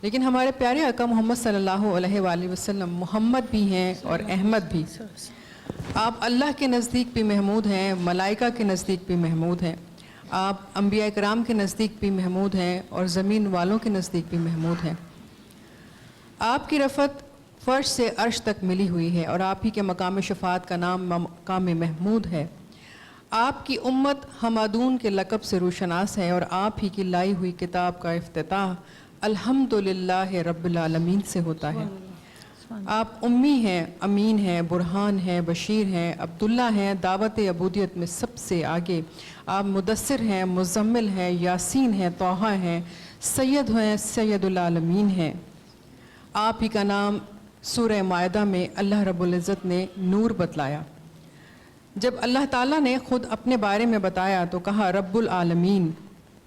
لیکن ہمارے پیارے آقا محمد صلی اللہ علیہ وآلہ وسلم محمد بھی ہیں اور احمد بھی۔ آپ اللہ کے نزدیک بھی محمود ہیں، ملائکہ کے نزدیک بھی محمود ہیں، آپ انبیاء اکرام کے نزدیک بھی محمود ہیں اور زمین والوں کے نزدیک بھی محمود ہیں۔ آپ کی رفعت فرش سے عرش تک ملی ہوئی ہے اور آپ ہی کے مقام شفاعت کا نام مقام محمود ہے۔ آپ کی امت حمادون کے لقب سے روشناس ہے اور آپ ہی کی لائی ہوئی کتاب کا افتتاح الحمدللہ رب العالمین سے ہوتا ہے۔ آپ امی ہیں، امین ہیں، برہان ہیں، بشیر ہیں، عبداللہ ہیں، دعوت عبودیت میں سب سے آگے۔ آپ مدثر ہیں، مزمل ہیں، یاسین ہیں، طٰہٰ ہیں، سید ہیں، سید العالمین ہیں۔ آپ ہی کا نام سورہ مائدہ میں اللہ رب العزت نے نور بتلایا۔ جب اللہ تعالیٰ نے خود اپنے بارے میں بتایا تو کہا رب العالمین،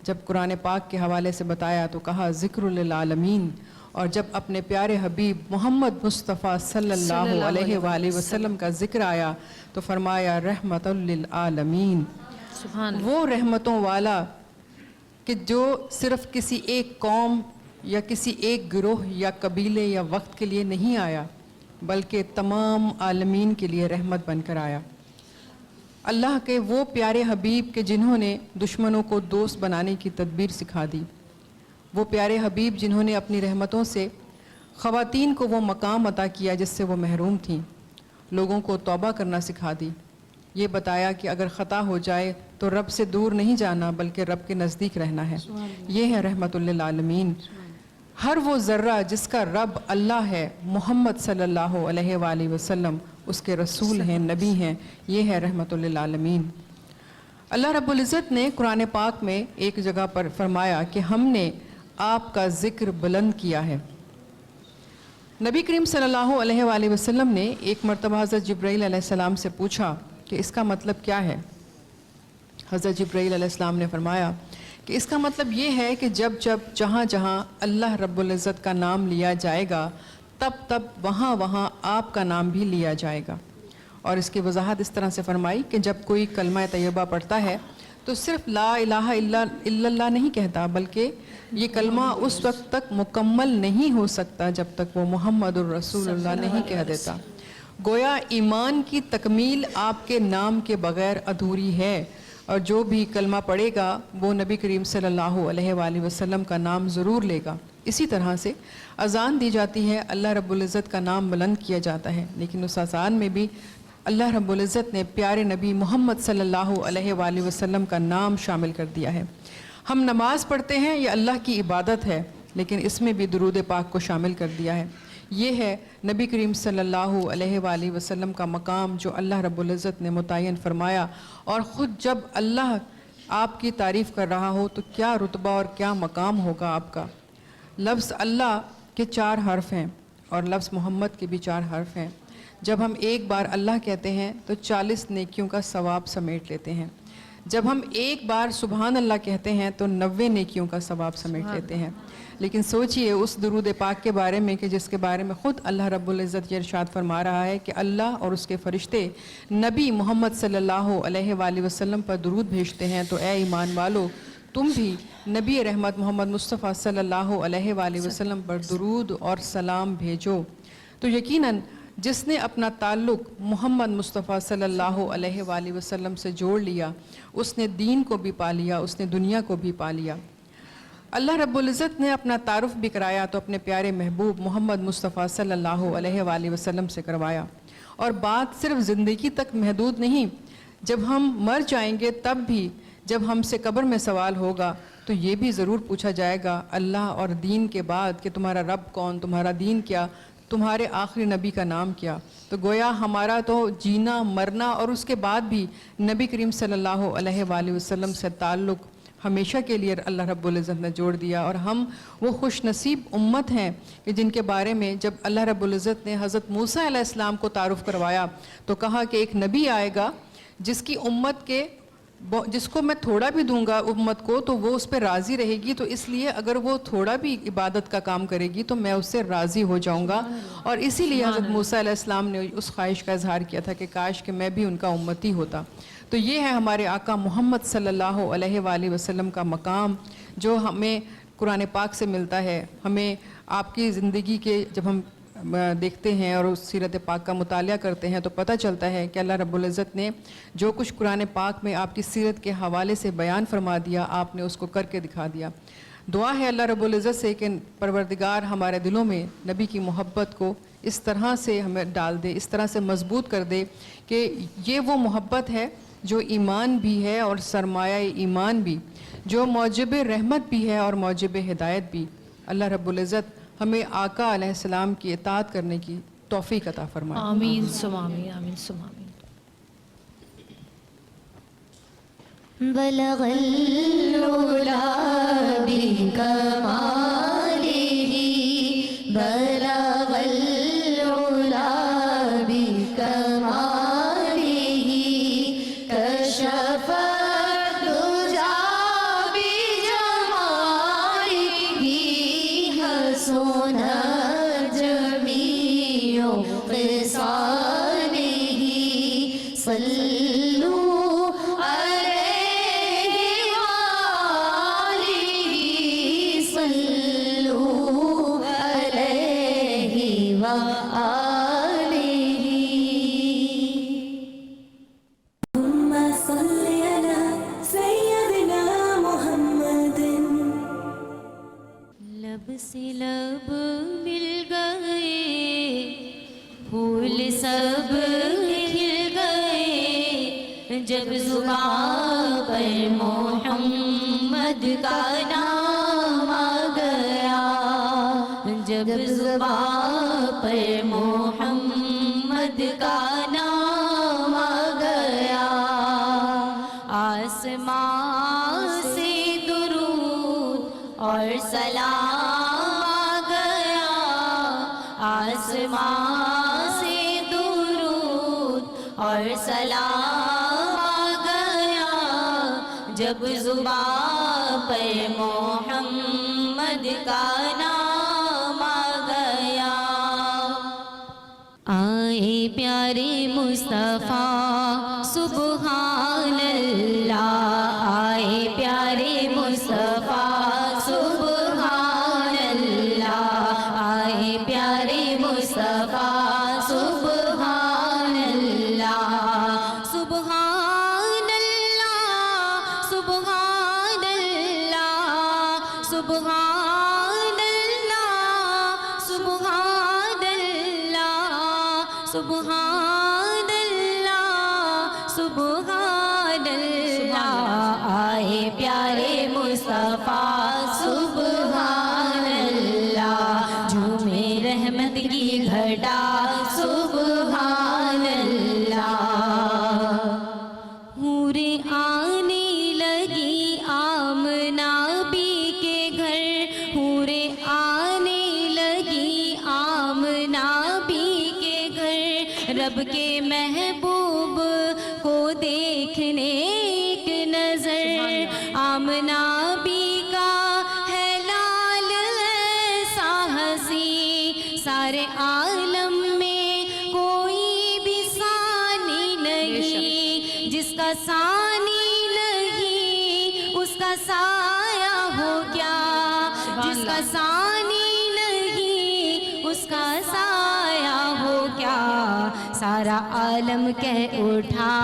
جب قرآن پاک کے حوالے سے بتایا تو کہا ذکر للعالمین، اور جب اپنے پیارے حبیب محمد مصطفیٰ صلی اللہ علیہ وآلہ وسلم کا ذکر آیا تو فرمایا رحمت للعالمین، وہ رحمتوں والا کہ جو صرف کسی ایک قوم یا کسی ایک گروہ یا قبیلے یا وقت کے لیے نہیں آیا بلکہ تمام عالمین کے لیے رحمت بن کر آیا۔ اللہ کے وہ پیارے حبیب کہ جنہوں نے دشمنوں کو دوست بنانے کی تدبیر سکھا دی، وہ پیارے حبیب جنہوں نے اپنی رحمتوں سے خواتین کو وہ مقام عطا کیا جس سے وہ محروم تھیں، لوگوں کو توبہ کرنا سکھا دی، یہ بتایا کہ اگر خطا ہو جائے تو رب سے دور نہیں جانا بلکہ رب کے نزدیک رہنا ہے۔ یہ ہے رحمت للعالمین۔ ہر وہ ذرہ جس کا رب اللہ ہے، محمد صلی اللہ علیہ وآلہ وسلم اس کے رسول ہیں، نبی ہیں، یہ ہے رحمت للعالمین۔ اللہ رب العزت نے قرآن پاک میں ایک جگہ پر فرمایا کہ ہم نے آپ کا ذکر بلند کیا ہے۔ نبی کریم صلی اللہ علیہ وآلہ وسلم نے ایک مرتبہ حضرت جبرائیل علیہ السلام سے پوچھا کہ اس کا مطلب کیا ہے؟ حضرت جبرائیل علیہ السلام نے فرمایا کہ اس کا مطلب یہ ہے کہ جب جب جہاں جہاں اللہ رب العزت کا نام لیا جائے گا تب تب وہاں وہاں آپ کا نام بھی لیا جائے گا۔ اور اس کی وضاحت اس طرح سے فرمائی کہ جب کوئی کلمہ طیبہ پڑھتا ہے تو صرف لا الہ الا اللہ نہیں کہتا، بلکہ یہ کلمہ اس وقت تک مکمل نہیں ہو سکتا جب تک وہ محمد الرسول اللہ نہیں کہہ دیتا۔ گویا ایمان کی تکمیل آپ کے نام کے بغیر ادھوری ہے، اور جو بھی کلمہ پڑھے گا وہ نبی کریم صلی اللہ علیہ وآلہ وسلم کا نام ضرور لے گا۔ اسی طرح سے اذان دی جاتی ہے، اللہ رب العزت کا نام بلند کیا جاتا ہے، لیکن اس اذان میں بھی اللہ رب العزت نے پیارے نبی محمد صلی اللہ علیہ وآلہ وسلم کا نام شامل کر دیا ہے۔ ہم نماز پڑھتے ہیں، یہ اللہ کی عبادت ہے، لیکن اس میں بھی درود پاک کو شامل کر دیا ہے۔ یہ ہے نبی کریم صلی اللہ علیہ وآلہ وسلم کا مقام جو اللہ رب العزت نے متعین فرمایا، اور خود جب اللہ آپ کی تعریف کر رہا ہو تو کیا رتبہ اور کیا مقام ہوگا آپ کا۔ لفظ اللہ کے 4 حرف ہیں اور لفظ محمد کے بھی 4 حرف ہیں۔ جب ہم ایک بار اللہ کہتے ہیں تو 40 نیکیوں کا ثواب سمیٹ لیتے ہیں۔ جب ہم ایک بار سبحان اللہ کہتے ہیں تو 90 نیکیوں کا ثواب سمیٹ لیتے ہیں۔ لیکن سوچئے اس درود پاک کے بارے میں کہ جس کے بارے میں خود اللہ رب العزت یہ ارشاد فرما رہا ہے کہ اللہ اور اس کے فرشتے نبی محمد صلی اللہ علیہ وآلہ وسلم پر درود بھیجتے ہیں، تو اے ایمان والو تم بھی نبی رحمت محمد مصطفیٰ صلی اللہ علیہ وآلہ وسلم پر درود اور سلام بھیجو۔ تو یقیناً جس نے اپنا تعلق محمد مصطفیٰ صلی اللہ علیہ وآلہ وسلم سے جوڑ لیا، اس نے دین کو بھی پا لیا، اس نے دنیا کو بھی پا لیا۔ اللہ رب العزت نے اپنا تعارف بھی کرایا تو اپنے پیارے محبوب محمد مصطفیٰ صلی اللہ علیہ وآلہ وسلم سے کروایا، اور بات صرف زندگی تک محدود نہیں، جب ہم مر جائیں گے تب بھی جب ہم سے قبر میں سوال ہوگا تو یہ بھی ضرور پوچھا جائے گا اللہ اور دین کے بعد کہ تمہارا رب کون، تمہارا دین کیا، تمہارے آخری نبی کا نام کیا۔ تو گویا ہمارا تو جینا مرنا اور اس کے بعد بھی نبی کریم صلی اللہ علیہ وآلہ وسلم سے تعلق ہمیشہ کے لیے اللہ رب العزت نے جوڑ دیا، اور ہم وہ خوش نصیب امت ہیں کہ جن کے بارے میں جب اللہ رب العزت نے حضرت موسیٰ علیہ السلام کو تعارف کروایا تو کہا کہ ایک نبی آئے گا جس کی امت کے جس کو میں تھوڑا بھی دوں گا امت کو تو وہ اس پہ راضی رہے گی, تو اس لیے اگر وہ تھوڑا بھی عبادت کا کام کرے گی تو میں اس سے راضی ہو جاؤں گا. اور اسی لیے حضرت موسیٰ علیہ السلام نے اس خواہش کا اظہار کیا تھا کہ کاش کہ میں بھی ان کا امتی ہوتا. تو یہ ہے ہمارے آقا محمد صلی اللہ علیہ وآلہ وسلم کا مقام جو ہمیں قرآن پاک سے ملتا ہے. ہمیں آپ کی زندگی کے جب ہم دیکھتے ہیں اور اس سیرت پاک کا مطالعہ کرتے ہیں تو پتہ چلتا ہے کہ اللہ رب العزت نے جو کچھ قرآن پاک میں آپ کی سیرت کے حوالے سے بیان فرما دیا, آپ نے اس کو کر کے دکھا دیا. دعا ہے اللہ رب العزت سے کہ پروردگار ہمارے دلوں میں نبی کی محبت کو اس طرح سے ہمیں ڈال دے, اس طرح سے مضبوط کر دے کہ یہ وہ محبت ہے جو ایمان بھی ہے اور سرمایہ ایمان بھی, جو موجب رحمت بھی ہے اور موجب ہدایت بھی. اللہ رب العزت ہمیں آقا علیہ السلام کی اطاعت کرنے کی توفیق عطا فرمائے. آمین ثم آمین, آمین ثم آمین. بلغ العلا بکمالہ, بلغ العلا بکمالہ, کشف الدجا بجمالہ, حسن جمیع خصالہ, صلوا علیہ وآلہ, صلوا علیہ وآلہ. اللهم صل على سيدنا محمد. لب سے لب مل گئے, پھول سب کھل گئے, جب زباں پر محمد کا نام آ گیا, جب زباں پر محمد کا نام آ گیا, آسمان سے درود اور سلام آ گیا, آسمان سے درود اور سلام آ گیا, جب زباں پر محمد کا نام آ گیا. آئے پیارے مصطفیٰ سبحان اللہ, آئے پیارے مصطفیٰ سبحان اللہ, آئے پیارے مصطفیٰ سبحان اللہ, سبحان اللہ, سبحان اللہ, سبحان اللہ, سبحان اللہ, سبحان اللہ, سبحان اللہ, آئے پیارے مصطفیٰ سبحان اللہ, جھومے رحمت کی گھٹا سبحان اللہ. حوریں آنے لگی آمنہ بی کے گھر, حوریں آنے لگی آمنہ بی کے گھر, رب کے محبوب کو دیکھنے ایک نظر, آمنہ بی کا ہے لال ایسا ہنسی, سارے عالم میں کوئی بھی ثانی نہیں, جس کا ثانی نہیں اس کا سایہ ہو گیا, جس کا ثانی نہیں اس کا سایہ ہو گیا, سارا عالم کہہ اٹھا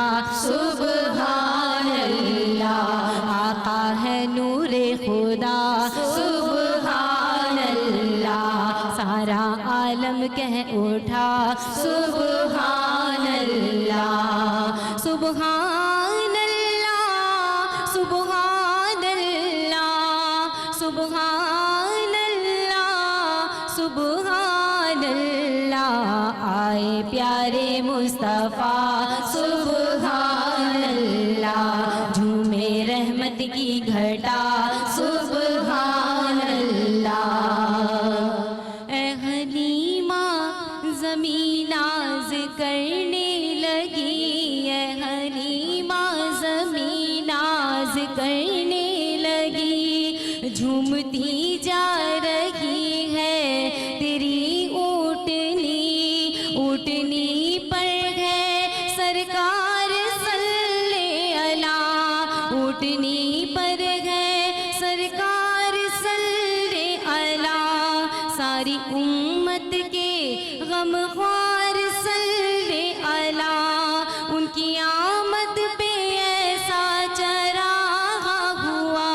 سبحان اللہ, آقا ہے نور خدا سبحان اللہ, سارا عالم کہہ اٹھا سبحان اللہ, سبحان اللہ, سبحان اللہ, سبحان اللہ, سبحان اللہ, آئے پیارے مصطفیٰ سبحان اللہ, جھومے رحمت کی گھٹا سبحان اللہ. اے حلیمہ زمین ناز کرنے لگی, اے حلیمہ زمین جھومتی جا رہی ہے تیری اونٹنی، اونٹنی پر ہے سرکار صلی اللہ، اونٹنی پر ہے سرکار صلی اللہ، ساری امت کے غم خوار صلی اللہ، ان کی آمد پہ ایسا چراغ ہوا،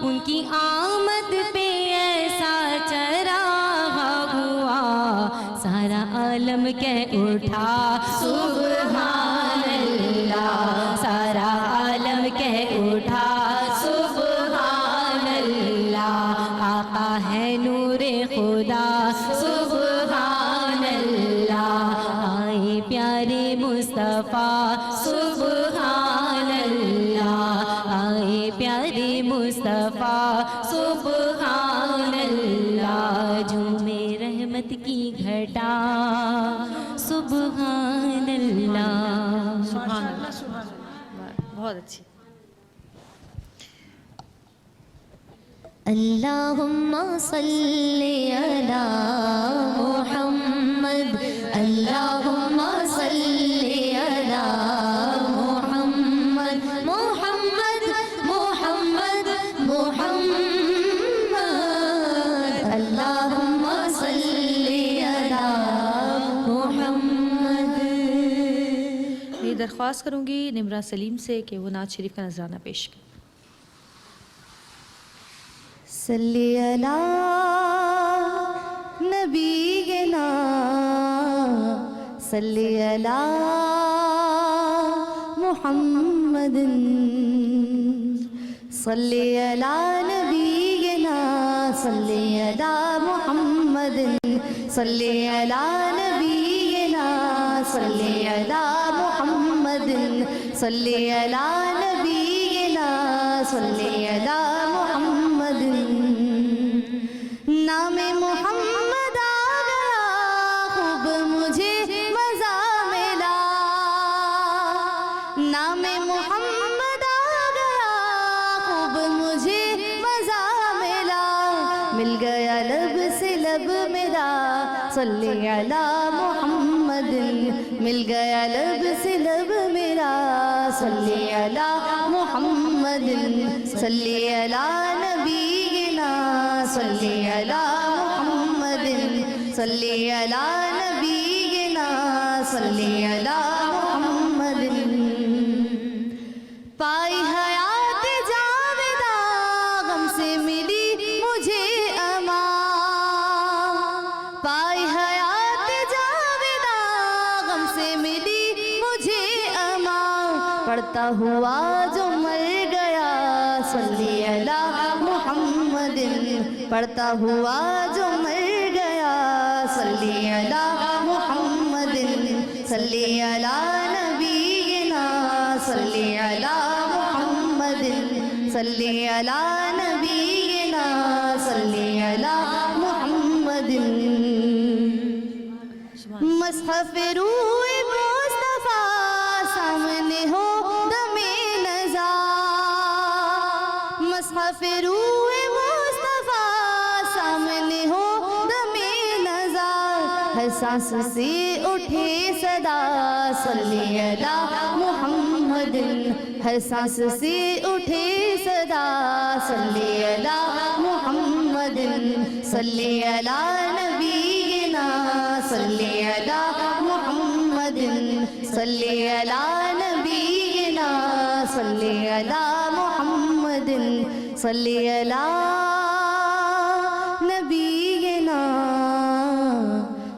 ان کی آمد پہ ایسا چراغ ہوا، سارا عالم کہہ اٹھا سبحان اللہ، سارا عالم کہہ اٹھا سبحان اللہ، آقا ہے نور خدا سبحان اللہ، آئے پیارے مصطفیٰ سبحان اللہ، آئے پیارے مصطفیٰ سبحان اللہ، جھومے رحمت کی گھٹا سبحان اللہ۔ سبحان اللہ، بہت اچھی۔ اللہم صلی علی محمد، اللہم صلی علی محمد، محمد محمد محمد، اللہم صلی علی محمد۔ میں درخواست کروں گی نمرہ سلیم سے کہ وہ نعت شریف کا نذرانہ پیش کریں۔ صلی علی نبینا، صلی علی محمد، صلی علی نبینا، صلی علی محمد، صلی علی نبینا، صلی علی محمد، صلی علی نبینا، صلی علی محمد۔ نام محمد آ گیا خوب مجھے مزہ ملا، نام محمد آ گیا خوب مجھے مزہ ملا، مل گیا لب سے لب میرا صلی علی محمد، مل گیا لب سے لب میرا صلی علی محمد، صلی علی نبینا، صلی علی محمد، صلی علی نبینا، صلی علی محمد۔ پائی حیات جاویدہ غم سے ملی مجھے امان، پائی حیات جاویدہ غم سے ملی مجھے امان، پڑھتا ہوا جو مر گیا صلی علی محمد، پڑھتا ہوا جو مر گیا صلی علی محمد، صلی علی نبینا، صلی علی محمد، صلی علی نبینا، صلی علی محمد۔ مصحف روح مصطفیٰ سامنے ہو دم نظر، مصحف روح مصطفیٰ سامنے ہو دم نظر، ہر سانس سے اٹھے صدا صلی علی محمد، ہر سانس سے اٹھے صدا صلی علی محمد، صلی علی نبینا، صلی علی محمد، صلی علی نبینا، صلی علی محمد، صلی علی نبینا،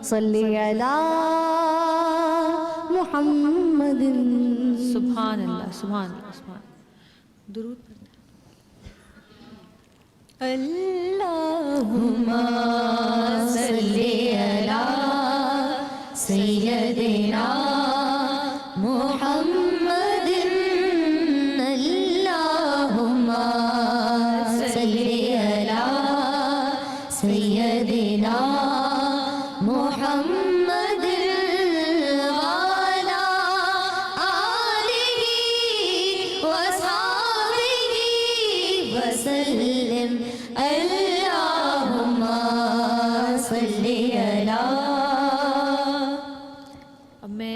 صلی علی محمد۔ سبحان اللہ، سبحان اللہ، سبحان اللہ۔ درود پڑھنا۔ اللہم صلی علی سیدنا محمد، اللہم صلی علی سیدنا محمد وعلی آلہ وصحبہ وسلم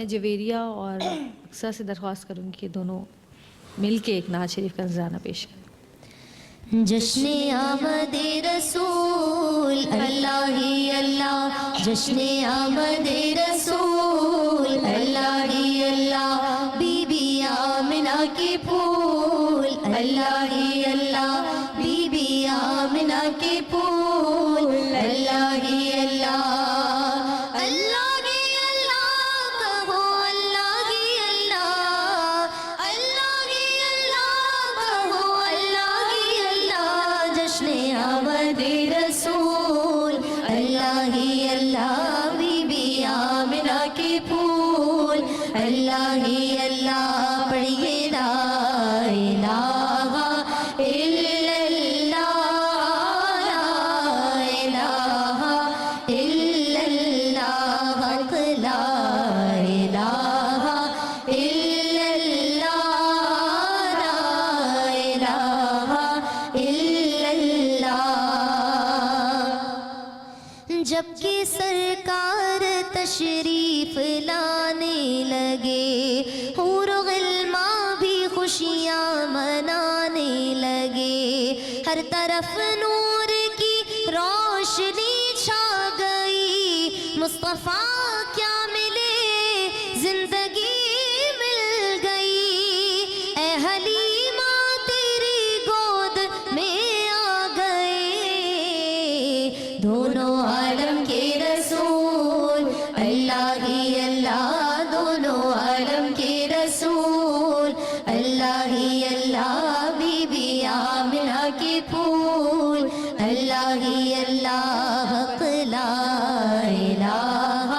میں جویریہ اور اقصیٰ سے درخواست کروں گی کہ دونوں مل کے ایک نعت شریف کا نذرانہ پیش کریں. جشن آمد رسول اللہ ہی اللہ، جشن آمد رسول اللہ ہی اللہ، بی بی آمنہ کے پھول اللہ ہی اللہ، بی بی آمنہ کے پھول اللہ ہی اللہ. اللہ ہی اللہ پڑھیے لا الہ الا اللہ، لا الہ الا اللہ، حق لا الہ الا اللہ، لا الہ الا اللہ. جب کہ سرکار تشریف لانے لگے، حور و غلمان بھی خوشیاں منانے لگے، ہر طرف نور کی روشنی چھا گئی، مصطفیٰ کیا ملے زندگی مل گئی، اے حلیمہ تیری گود میں آ گئے دونوں عالم کے رسول اللہ ہی اللہ، دونوں عالم کے رسول اللہ ہی اللہ، بی بی آمنہ کے پھول اللہ ہی اللہ، حق لا الہ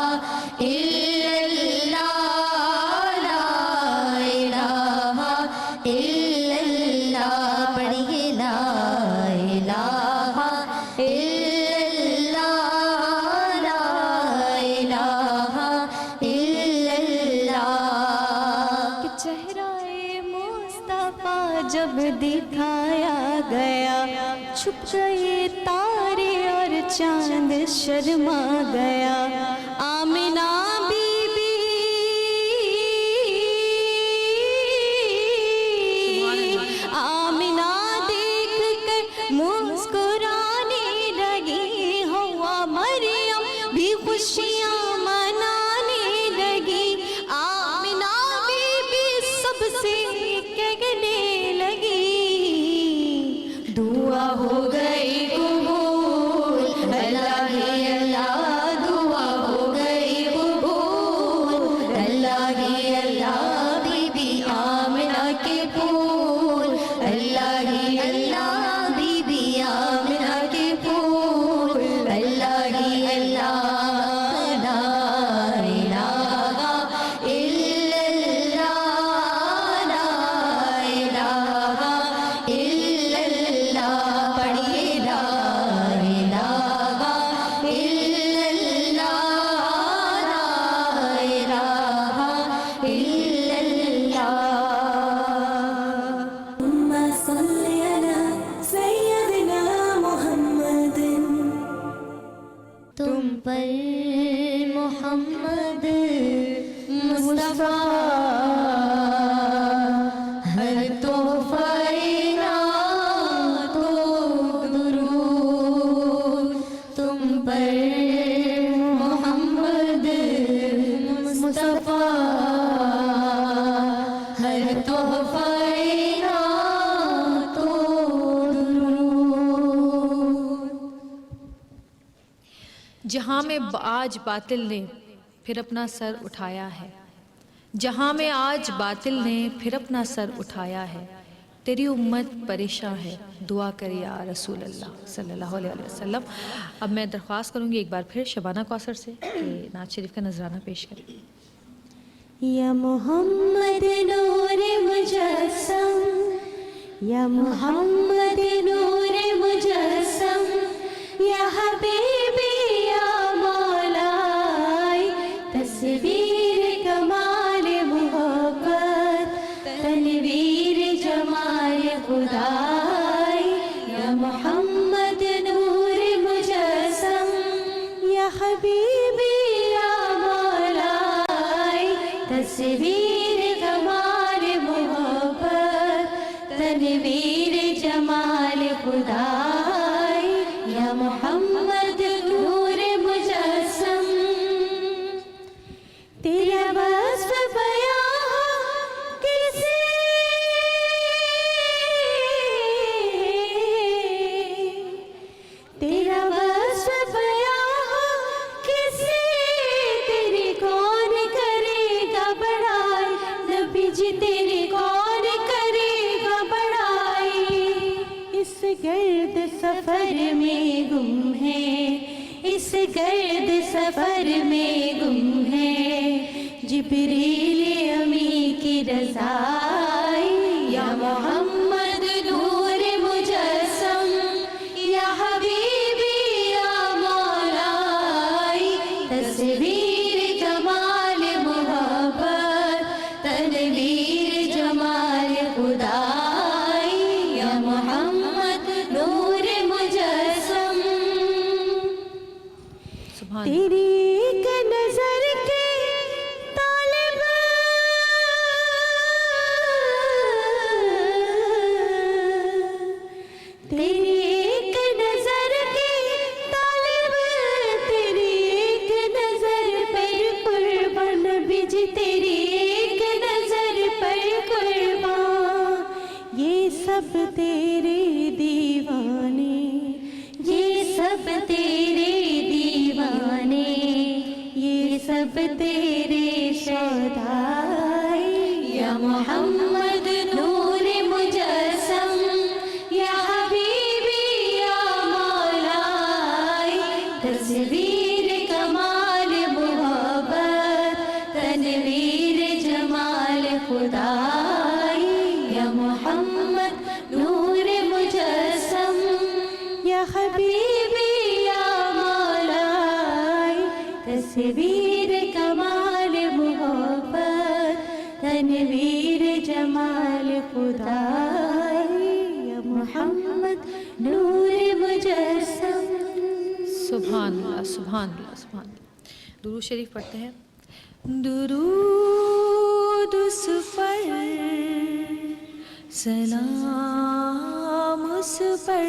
الا اللہ، لا الہ الا اللہ، پڑھیے لا الہ الا اللہ، لا الہ الا اللہ. کہ چہرہ مصطفیٰ جب دکھایا گیا، چھپ گئے تارے اور چاند شرما گیا، آمنہ بی بی آمنہ دیکھ کر مسکرانے لگی، ہوا مریم بھی خوشیاں منانے لگی، آمنہ بی بی سب سے کہنے لگی، دعا ہو گئی قبول اللہ ہی اللہ، دعا ہو گئی قبول اللہ ہی اللہ، بی بی آمنہ کے پھول اللہ ہی اللہ، بی بی آمنہ کے پھول اللہ ہی اللہ، لا الہ الا اللہ، لا الہ الا اللہ، پڑھیے لا الہ الا اللہ، لا الہ الا اللہ. اللهم صل على سيدنا محمد، تم پر محمد مصطفیٰ ہر تحفہ نعت و درود، تم پر محمد مصطفیٰ ہر تحفہ نعت و درود. جہاں میں آج باطل نے پھر اپنا سر اٹھایا ہے، جہاں میں آج باطل نے پھر اپنا سر اٹھایا ہے، تیری امت پریشان ہے، دعا کر یا رسول اللہ صلی اللہ علیہ وسلم. اب میں درخواست کروں گی ایک بار پھر شبانہ کوثر سے کہ نعت شریف کا نذرانہ پیش کریں. یا محمد نور مجسم، یا محمد نور مجسم، یا حبیبی یا مولائی، تصویر کمال محبت، تنویر جمال خدائی، یا محمد نور مجسم، یا حبیبی یا مولائی، تصویر کمال محبت تنویر جمال خدائی یا محمد نور مجسم تیرا وصف بیان کسی تیرا وصف بیان کسی تیری کون کرے گا بڑائی نبی جی تیری کون کرے گا بڑائی اس گرد سفر میں گم ہے اس گرد سفر میں گم ہے جبریل امی کی رضائی یا محمد نور مجسم یا حبیبی یا مولائی تصویر کمال محبت تنویر جمال خدائی یا محمد نور مجسم سبحان تیری ایک نظر کے طالب تیری ایک نظر کے طالب تیری ایک نظر پر قربان نبی جی تیری ایک نظر پر قربان یہ سب تیرے دیوانے یہ سب تیرے دیوانے یہ سب تیرے شہدائی یا محمد نور مجسم یا حبیبی یا مولائی تصویر کمال محبت تنویر جمال خدائی یا محمد نور مجسم یا حبیبی یا مولائی تصویر کمال محبت تنویر جمال خدائی یا محمد نور مجسم سبحان اللہ سبحان اللہ سبحان اللہ. درود شریف پڑھتے ہیں. درود اس پر سلام اس پر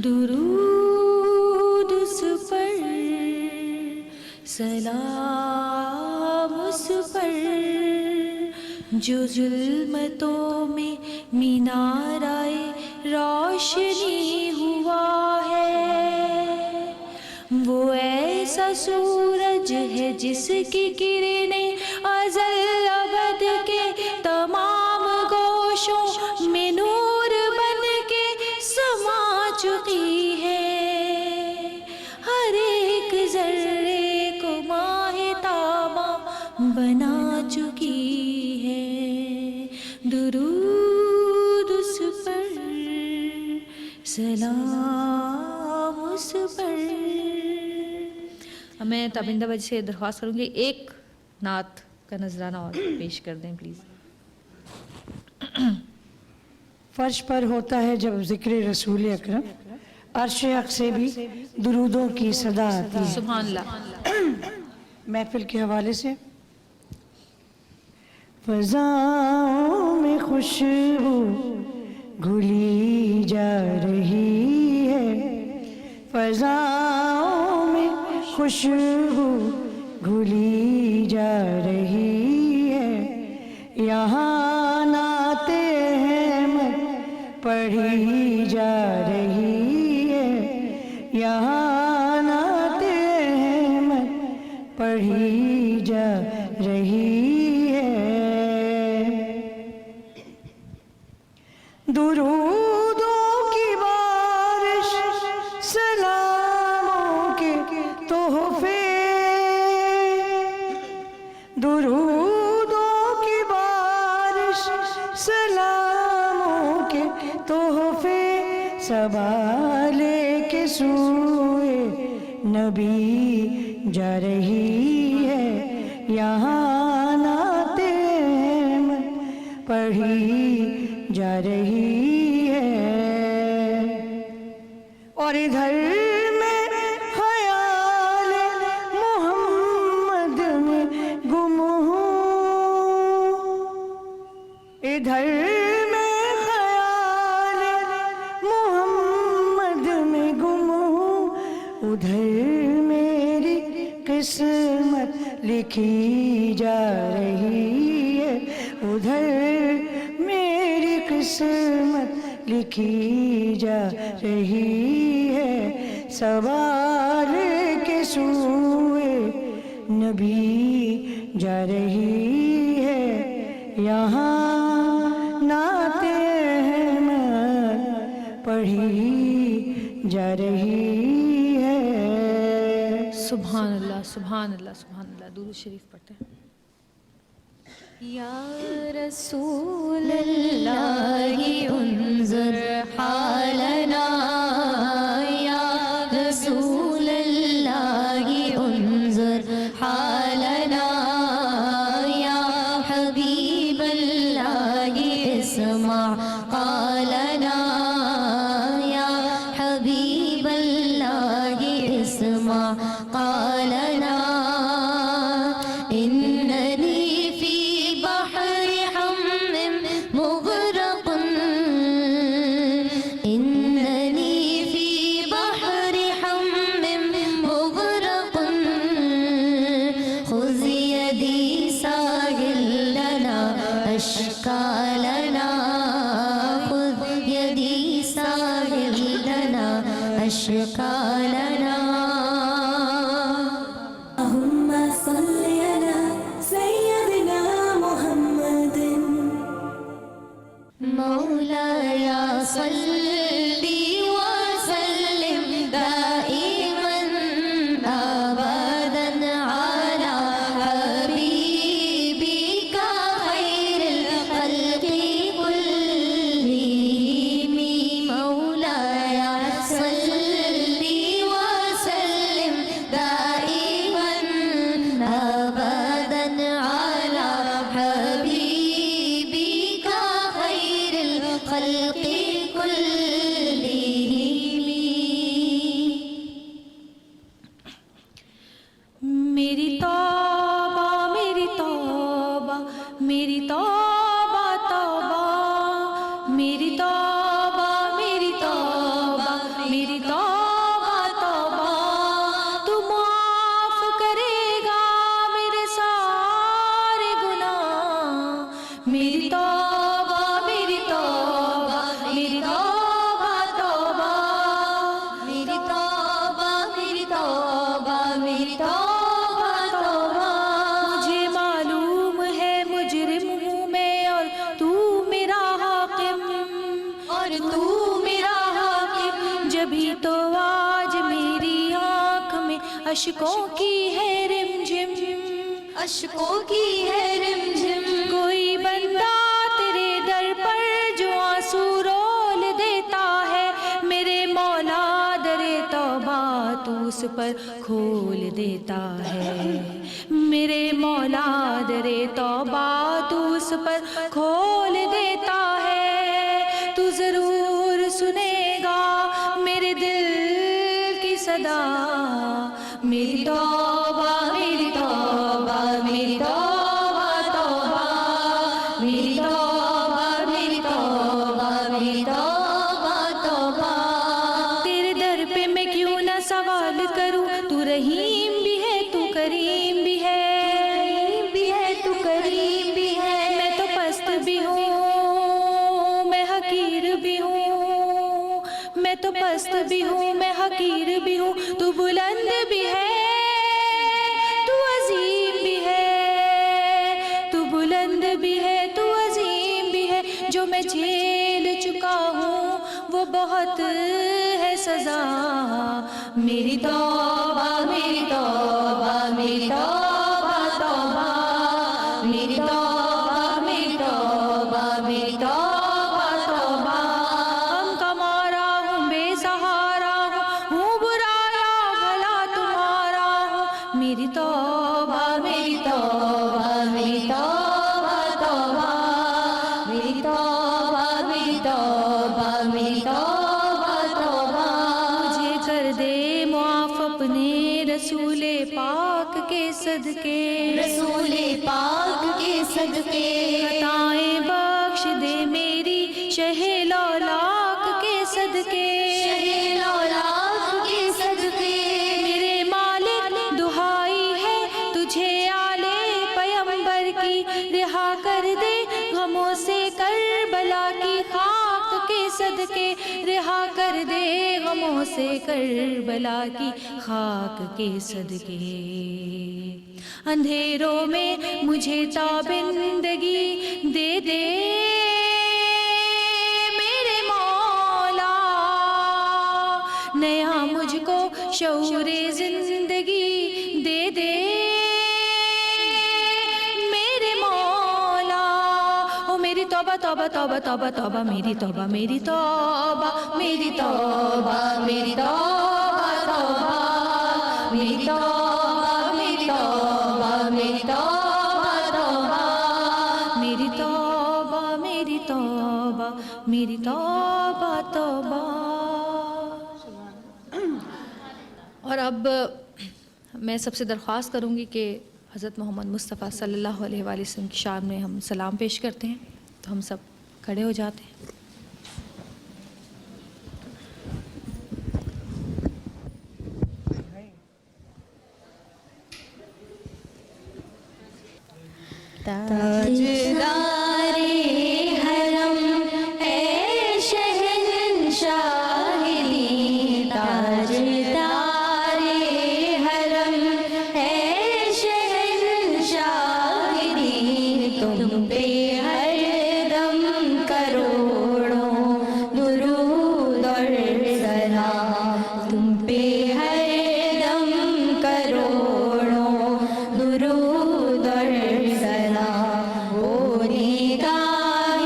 درود اس پر سلام اس پر جو ظلمتوں میں مینارائے روشنی ہوا ہے وہ ایسا سورج ہے جس کی کرنیں ازل ابد کے تمام گوشوں میں نور بن کے سما چکی ہے ہر ایک ذرے کو ماہ تابہ بنا چکی ہے درود اس پر سلام اس پر. میں تابندہ بجی سے درخواست کروں گی ایک نعت کا نذرانہ اور پیش کر دیں پلیز. فرش پر ہوتا ہے جب ذکر رسول اکرم عرش حق سے بھی درودوں کی صدا آتی ہے. سبحان اللہ. محفل کے حوالے سے فضاؤں میں خوشبو گھلی جا رہی ہے فضاؤں میں خوشبو گھلی جا رہی ہے یہاں نعت احمد پڑھی جا رہی ہے یہاں نعت احمد پڑھی جا رہی ہے درودوں کی بارش سلاموں کے تحفے درودوں کی بارش سلاموں کے تحفے صبا لے کے سوئے نبی جا رہی ہے یہاں نعت احمد پڑھی جا رہی ہے اور ادھر میں خیال محمد میں گم قسمت لکھی جا رہی ہے، ادھر میری قسمت لکھی جا رہی ہے، سوال کے سوئے نبی جا رہی ہے، یہاں نعت احمد پڑھی جا رہی ہے۔ سبحان اللہ سبحان اللہ سبحان اللہ۔ درود شریف پڑھتے ہیں۔ یا رسول اللہ انظر حالنا، یا رسول اللہ انظر حالنا، یا حبیب اللہ اسمع قالنا، یا حبیب اللہ اسمع قالنا، اننی فی بحر ہم مغرق، اننی فی بحر ہم مغرق، خذ یدی ساحل لنا اشکالنا، خذ یدی ساحل لنا اشکالنا، اللہم صلی علی سیدنا محمد، مولاي صلی وسلم دائما ابدا على حبیبک خیر الخلق كلهم، مولاي صلی وسلم دائما ابدا على حبیبک خیر الخلق كلهم۔ میری توبہ میری توبہ میری توبہ توبہ، میری توبہ میری توبہ میری توبہ توبہ، تو معاف کرے گا میرے سارے گناہ، میری توبہ میری توبہ میری توبہ توبہ، میری توبہ میری توبہ میری توبہ توبہ، مجھے معلوم ہے مجرم ہوں میں اور تو میرا حاکم، اور تو میرا حاکم، جبھی تو آج میری آنکھ میں اشکوں کی ہے رمجم، اشکوں کی ہے رمجم، کوئی بندہ تیرے در پر جو آنسو رول دیتا ہے، میرے مولا در توبہ تو اس پر کھول دیتا ہے، میرے مولا در توبہ تو اس پر کھول دیتا ہے، تو ضرور سنے گا میرے دل کی صدا، میری توبہ میری توبہ میری توبہ توبہ، میری توبہ میری توبہ میری توبہ توبہ، تیرے در پہ میں کیوں نہ سوال کروں، تو رحیم بھی ہے تو کریم بھی ہے، بھی ہے تو کریم بھی ہے، میں تو پست بھی ہوں میں حقیر بھی ہوں، میں تو پست بھی ہوں میں حقیر بھی ہوں، تو بلند بھی ہے تو عظیم بھی ہے، تو بلند بھی ہے تو عظیم بھی ہے، جو میں جھیل چکا ہوں وہ بہت ہے سزا، میری توبہ میری توبہ میری توبہ توبہ، میری توبہ میری توبہ میری توبہ توبہ، غم کا مارا ہوں بے سہارا ہوں برا یا بھلا تمہارا ہوں، میری توبہ میری توبہ میری توبہ توبہ، میری توبہ میری توبہ میری توبہ توبہ، مجھے کر دے معاف اپنے رسول پاک کے صدقے، رسول پاک کے صدقے، خطائیں بخش دے میری شہ لولاک کے صدقے، شہ لولاک کے صدقے، میرے مالک دہائی غموں سے کربلا کی خاک کے صدقے، اندھیروں میں مجھے تابندگی دے دے میرے مولا، نیا مجھ کو شعور زندگی دے دے میرے مولا۔ او میری توبہ توبہ توبہ توبہ توبہ، میری توبہ میری توبہ میری توبہ میری توبہ توبہ، میری توبہ میری توبہ میری توبہ توبہ، میری توبہ میری توبہ میری توبہ توبہ۔ اور اب میں سب سے درخواست کروں گی کہ حضرت محمد مصطفیٰ صلی اللہ علیہ وآلہ وسلم کی شان میں ہم سلام پیش کرتے ہیں، تو ہم سب کھڑے ہو جاتے ہیں۔ تاجدارِ حرم اے شہنشاہ دی، تاجدارِ حرم اے شہنشاہ دی، تم پہ ہر دم کروڑوں درود اور سلام، تم پہ ہر دم کروڑوں درود اور سلام، وہ نگاہ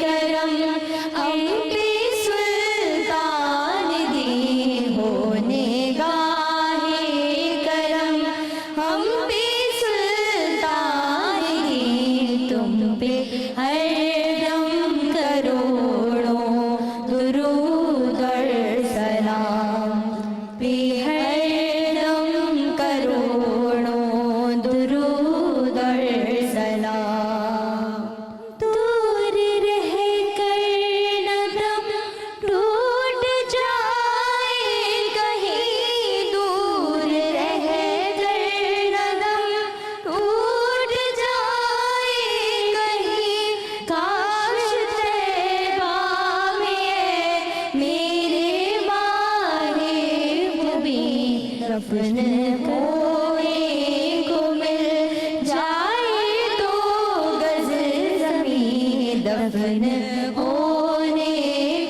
کرم ہم پہ سلطان دی، وہ نگاہ کرم ہم پہ سلطان دی، تم پہ ہر دم کروڑوں درود اور سلام، پہ ہر دم کروڑوں درود اور سلام۔ دور رہ کر نہ دم ٹوٹ جائے کہیں، دور رہ کر نہ دم ٹوٹ جائے کہیں، کاش طیبہ میں میرے ماہ مبین دفن کوئے کو مل جائے تو گز زمین، دفن ہونے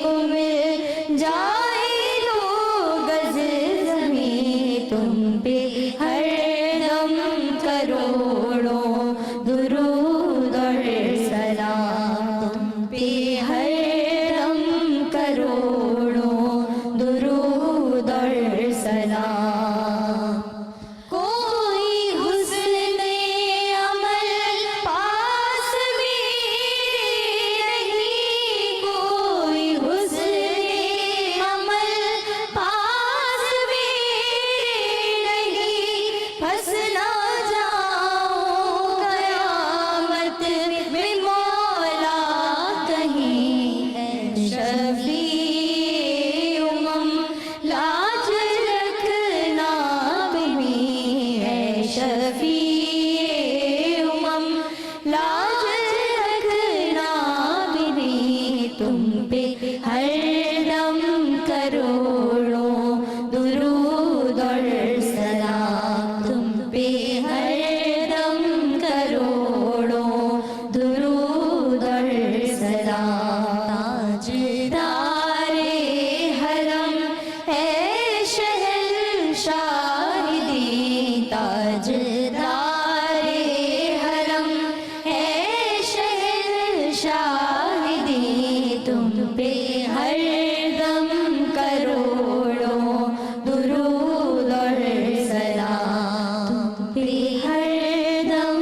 کو مل جائے تو گز زمین، تم پہ ہر دم کروڑوں درود اور سلام، تم پہ ہر دم کروڑوں درود اور سلام۔ کوئی حسن عمل پاس میرے نہیں، کوئی حسن عمل پاس میرے نہیں، پھنس نہ جاؤں قیامت میں مولا کہیں، اے شفیع امم لاج رکھنا تمہیں، اے شفیع امم لاج رکھنا تمہیں، تم پہ ہر دم کروڑوں درود اور سلام، تم پہ ہر دم کروڑوں درود اور سلام۔ تاجدار حرم اے شہنشاہ دی، تاجدار حرم اے شہنشاہ دی، تم پہ ہر دم کروڑوں درود اور سلام، تم پہ ہر دم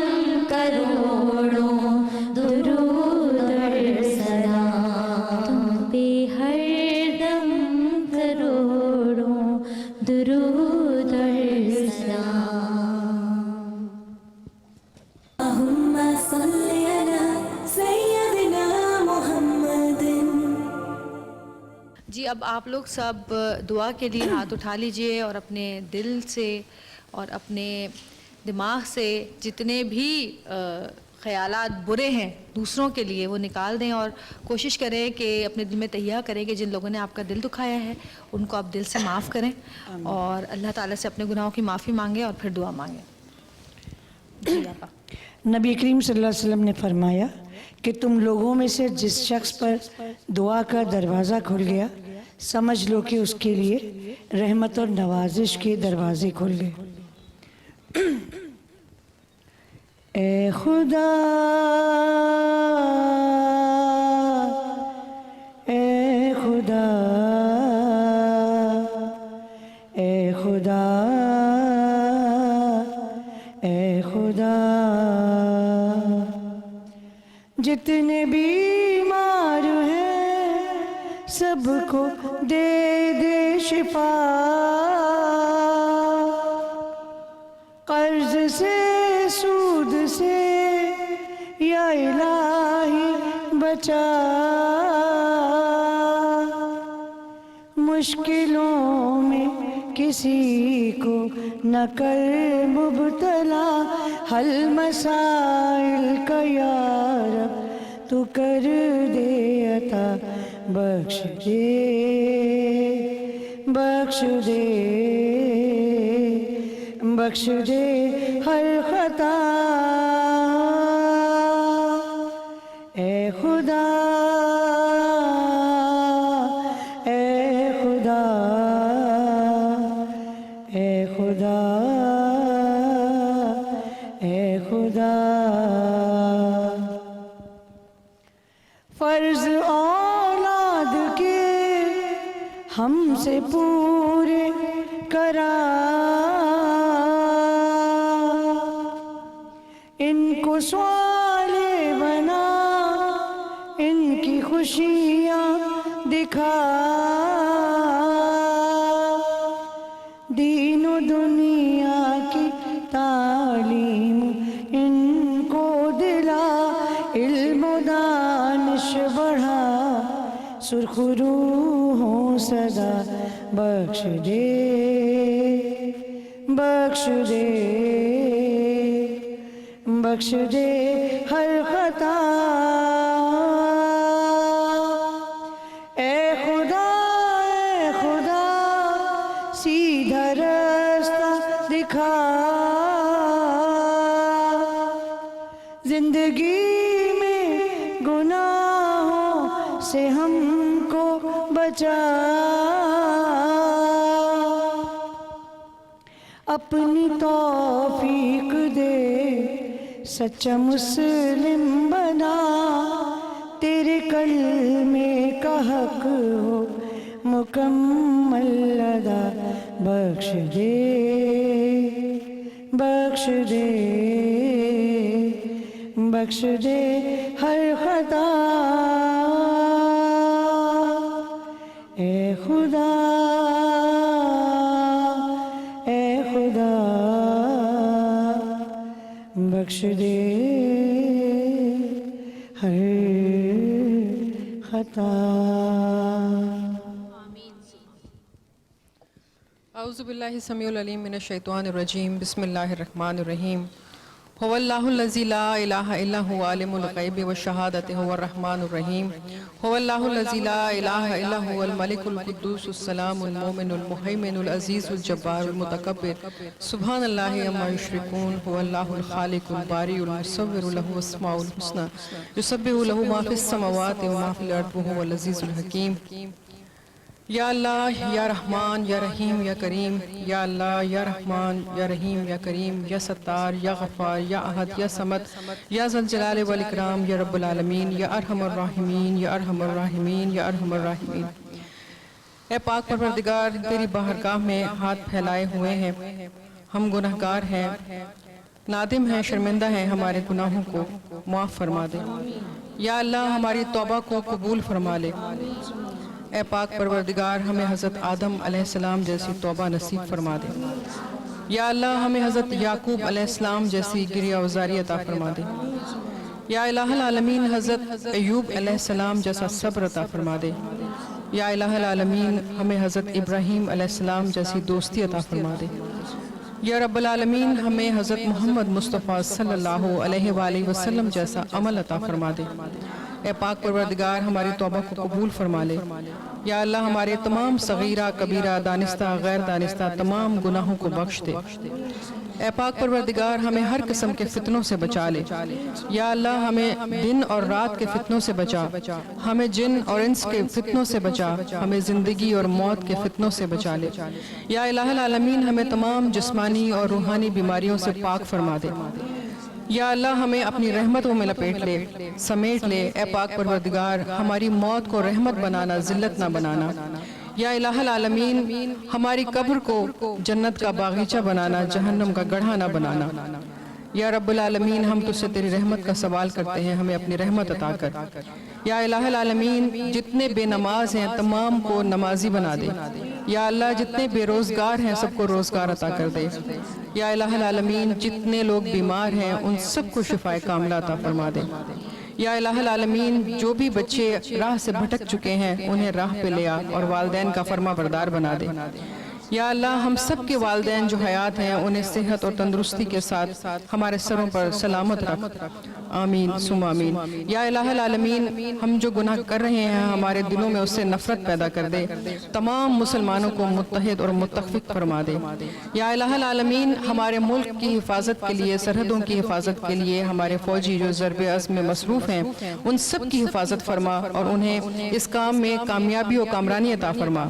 کروڑوں درود اور سلام، تم پہ ہر دم کروڑوں درود اور سلام۔ اللہم صلی علی سیدنا محمد۔ جی اب آپ لوگ سب دعا کے لیے ہاتھ اٹھا لیجئے، اور اپنے دل سے اور اپنے دماغ سے جتنے بھی خیالات برے ہیں دوسروں کے لیے وہ نکال دیں، اور کوشش کریں کہ اپنے دل میں تہیہ کریں کہ جن لوگوں نے آپ کا دل دکھایا ہے ان کو آپ دل سے معاف کریں اور اللہ تعالیٰ سے اپنے گناہوں کی معافی مانگیں اور پھر دعا مانگیں. جی آپا. نبی کریم صلی اللہ علیہ وسلم نے فرمایا کہ تم لوگوں میں سے جس شخص پر دعا کا دروازہ کھل گیا سمجھ لو کہ اس کے لیے رحمت اور نوازش کے دروازے کھل گئے. اے خدا اے خدا اے خدا اے خدا جتنے بیمار ہیں سب کو دے دے شفا، قرض سے سود سے یا الہی بچا، مشکلوں میں کسی کو نہ کر مبتلا، حل مسائل کا یا رب تو کر دے عطا، بخش دے بخش دے بخش دے ہر خطا. اے خدا اے خدا اے خدا اے خدا، فرض اولاد کے ہم سے پورے کرا، ان کو صالح بنا، ان کی خوشیاں دکھا، دین و دنیا کی تعلیم ان کو دلا، علم و دانش بڑھا، سرخ روحوں صدا بخش دے بخش دے بخش دے ہر خطا. اے خدا سیدھا راستہ دکھا، زندگی میں گناہوں سے ہم کو بچا، اپنی توفیق دے سچا مسلم بنا، تیرے کلمے کا حق ہو مکمل ادا، بخش دے بخش دے بخش دے ہر خطا. اے خدا اے خدا بخش دے ہر خطا. اعوذ باللہ السمیع العلیم من الشیطان الرجیم، بسم اللہ الرحمن الرحیم. هو اللہ الذی لا الہ الا هو عالم الغیب والشہادۃ هو الرحمن الرحیم. هو اللہ الذی لا الہ الا هو الملک القدوس السلام المؤمن المہیمن العزیز الجبار المتکبر، سبحان اللہ عما یشرکون. هو اللہ الخالق الباری المصور له الاسماء الحسنى یسبح له ما فی السماوات وما فی الارض وهو العزیز الحکیم. یا اللہ یا رحمان یا رحیم یا کریم، یا اللہ یا رحمان یا رحیم یا کریم، یا ستار یا غفار یا احد یا صمد یا ذی الجلال والاکرام، یا رب العالمین یا ارحم الراحمین یا ارحم الراحمین یا ارحم الراحمین. اے پاک پروردگار، تیری بارگاہ میں ہاتھ پھیلائے ہوئے ہیں، ہم گناہگار ہیں، نادم ہیں، شرمندہ ہیں، ہمارے گناہوں کو معاف فرما دے. یا اللہ ہماری توبہ کو قبول فرما لے. اے پاک پروردگار، ہمیں حضرت آدم علیہ السلام جیسی توبہ نصیب فرما دے. یا اللہ ہمیں حضرت یعقوب علیہ السلام جیسی گریہ وزاری عطا فرما دے. یا الہ العالمین حضرت ایوب علیہ السلام جیسا صبر عطا فرما دے. یا الہ العالمین ہمیں حضرت ابراہیم علیہ السلام جیسی دوستی عطا فرما دے. یا رب العالمین ہمیں حضرت محمد مصطفیٰ صلی اللہ علیہ وآلہ وسلم جیسا عمل عطا فرما دے۔ اے پاک پروردگار ہماری توبہ کو قبول فرما لے۔ یا اللہ ہمارے تمام صغیرہ کبیرہ دانستہ غیر دانستہ تمام گناہوں کو بخش دے۔ اے پاک پروردگار ہمیں ہر قسم کے فتنوں سے بچا لے۔ یا اللہ ہمیں دن اور رات کے فتنوں سے بچا، ہمیں جن اور انس کے فتنوں سے بچا، ہمیں زندگی اور موت کے فتنوں سے بچا لے۔ یا الہ العالمین ہمیں تمام جسمانی اور روحانی بیماریوں سے پاک فرما دے۔ یا اللہ ہمیں اپنی رحمتوں میں لپیٹ لے، سمیٹ لے۔ اے پاک پروردگار ہماری موت کو رحمت بنانا، ذلت نہ بنانا۔ یا الہ العالمین ہماری قبر کو جنت کا باغیچہ بنانا، جہنم کا گڑھا نہ بنانا۔ یا رب العالمین ہم تجھ سے تیری رحمت کا سوال کرتے ہیں، ہمیں اپنی رحمت عطا کر۔ یا الہ العالمین جتنے بے نماز ہیں تمام کو نمازی بنا دے۔ یا اللہ جتنے بے روزگار ہیں سب کو روزگار عطا کر دے۔ یا الہ العالمین جتنے لوگ بیمار ہیں ان سب کو شفائے کاملہ عطا فرما دے۔ یا الہ العالمین جو بھی بچے راہ سے بھٹک چکے ہیں انہیں راہ پہ لے آ اور والدین کا فرما بردار بنا دے۔ یا اللہ ہم سب کے والدین جو حیات ہیں انہیں صحت اور تندرستی کے ساتھ ہمارے سروں پر سلامت رکھ، آمین ثم آمین۔ یا الہ العالمین ہم جو گناہ کر رہے ہیں ہمارے دلوں میں اس سے نفرت پیدا کر دے، تمام مسلمانوں کو متحد اور متفق فرما دے۔ یا الہ العالمین ہمارے ملک کی حفاظت کے لیے، سرحدوں کی حفاظت کے لیے ہمارے فوجی جو ضرب عزم میں مصروف ہیں ان سب کی حفاظت فرما اور انہیں اس کام میں کامیابی و کامرانی عطا فرما۔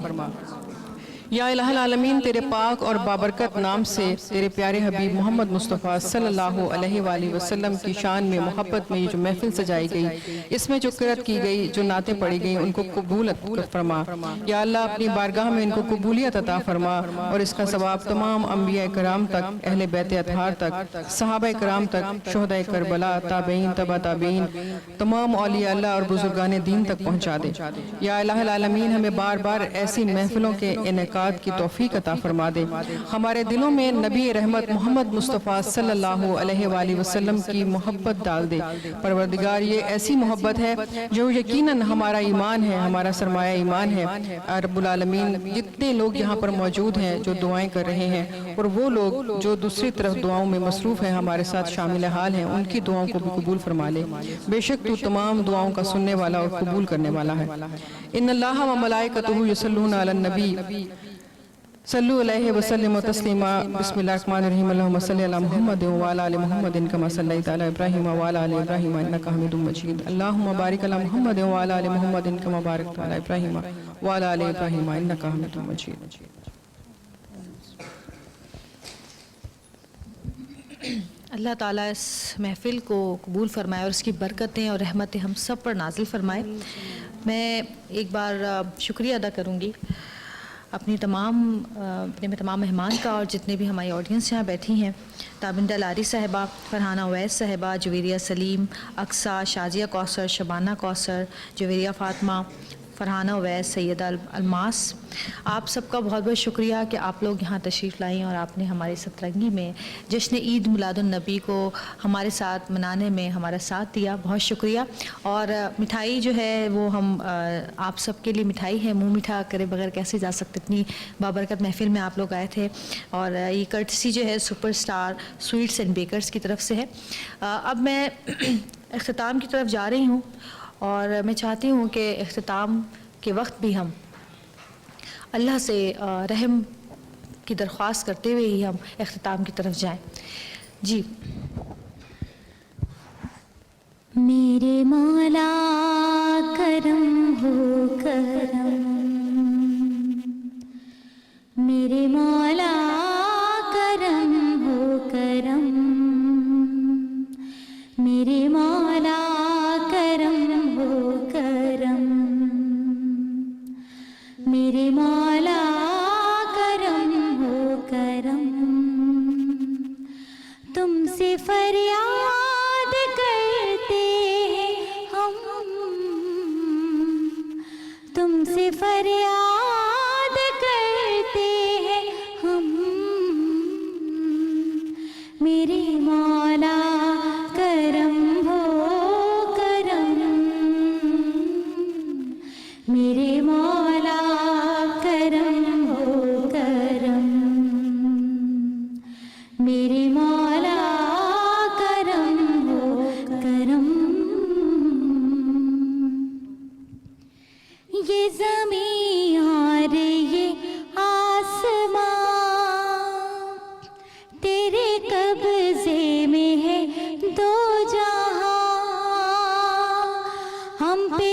یا الہ العالمین تیرے پاک اور بابرکت نام سے تیرے پیارے حبیب محمد مصطفیٰ صلی اللہ علیہ وآلہ وسلم کی شان میں محبت میں یہ جو محفل سجائی گئی، اس میں جو قرأت کی گئی، جو نعتیں پڑھی گئیں ان کو قبول فرما۔ یا اللہ اپنی بارگاہ میں ان کو قبولیت عطا فرما اور اس کا ثواب تمام انبیاء کرام تک، اہل بیت اطہار تک، صحابہ کرام تک، شہداء کربلا، تابعین، تبع تابعین، تمام اولیاء اللہ اور بزرگان دین تک پہنچا دے۔ یا الہ العالمین ہمیں بار بار ایسی محفلوں کے انعقاد کی توفیق عطا فرما دے۔ ہمارے دلوں میں نبی رحمت محمد مصطفیٰ صلی اللہ علیہ وآلہ وسلم کی محبت ڈال دے۔ پروردگار یہ ایسی محبت ہے جو یقیناً ہمارا ایمان ہے، ہمارا سرمایہ ایمان ہے۔ رب العالمین جتنے لوگ یہاں پر موجود ہیں جو دعائیں کر رہے ہیں اور وہ لوگ جو دوسری طرف دعاؤں میں مصروف ہیں ہمارے ساتھ شامل حال ہیں، ان کی دعاؤں کو بھی قبول فرما لے۔ بے شک تو تمام دعاؤں کا سننے والا اور قبول کرنے والا ہے۔ ان اللہ و ملائکتہ یصلون علی النبی صلو علیہ وسلم تسلیما۔ بسم اللہ الرحمن الرحیم، اللہم صلی علی محمد وعلی آل محمد کما صلیت علی ابراہیم وعلی آل ابراہیم انک حمید مجید۔ اللہم بارک علی محمد وعلی آل محمد کما بارکت علی ابراہیم وعلی آل ابراہیم انک حمید مجید۔ اللہ تعالیٰ اس محفل کو قبول فرمائے اور اس کی برکتیں اور رحمتیں ہم سب پر نازل فرمائے۔ میں ایک بار شکریہ ادا کروں گی اپنے تمام مہمان کا اور جتنے بھی ہماری آڈینس یہاں بیٹھی ہیں، تابندہ لاری صاحبہ، فرحانہ اویس صاحبہ، جویریہ سلیم، اقصیٰ، شازیہ کوثر، شبانہ کوثر، جویریہ فاطمہ، فرحانہ اویس، سیدہ الماس، آپ سب کا بہت بہت شکریہ کہ آپ لوگ یہاں تشریف لائیں اور آپ نے ہماری سترنگی میں جشن عید میلاد النبی کو ہمارے ساتھ منانے میں ہمارا ساتھ دیا، بہت شکریہ۔ اور مٹھائی جو ہے وہ ہم آپ سب کے لیے مٹھائی ہے، منہ میٹھا کرے بغیر کیسے جا سکتے، اتنی بابرکت محفل میں آپ لوگ آئے تھے، اور یہ کرٹسی جو ہے Super Star Sweets and Bakers کی طرف سے ہے۔ اب میں اختتام کی طرف جا رہی ہوں اور میں چاہتی ہوں کہ اختتام کے وقت بھی ہم اللہ سے رحم کی درخواست کرتے ہوئے ہی ہم اختتام کی طرف جائیں۔ جی میرے مولا کرم ہو کرم، میرے مولا کرم ہو کرم، میرے مولا کرم ہو کرم، میرے مولا کرم ہو کرم، تم سے فریاد کرتے ہیں ہم، تم سے فریاد کرتے ہیں ہم، میرے مولا کرم ہو کرم، میرے مولا کرم ہو کرم،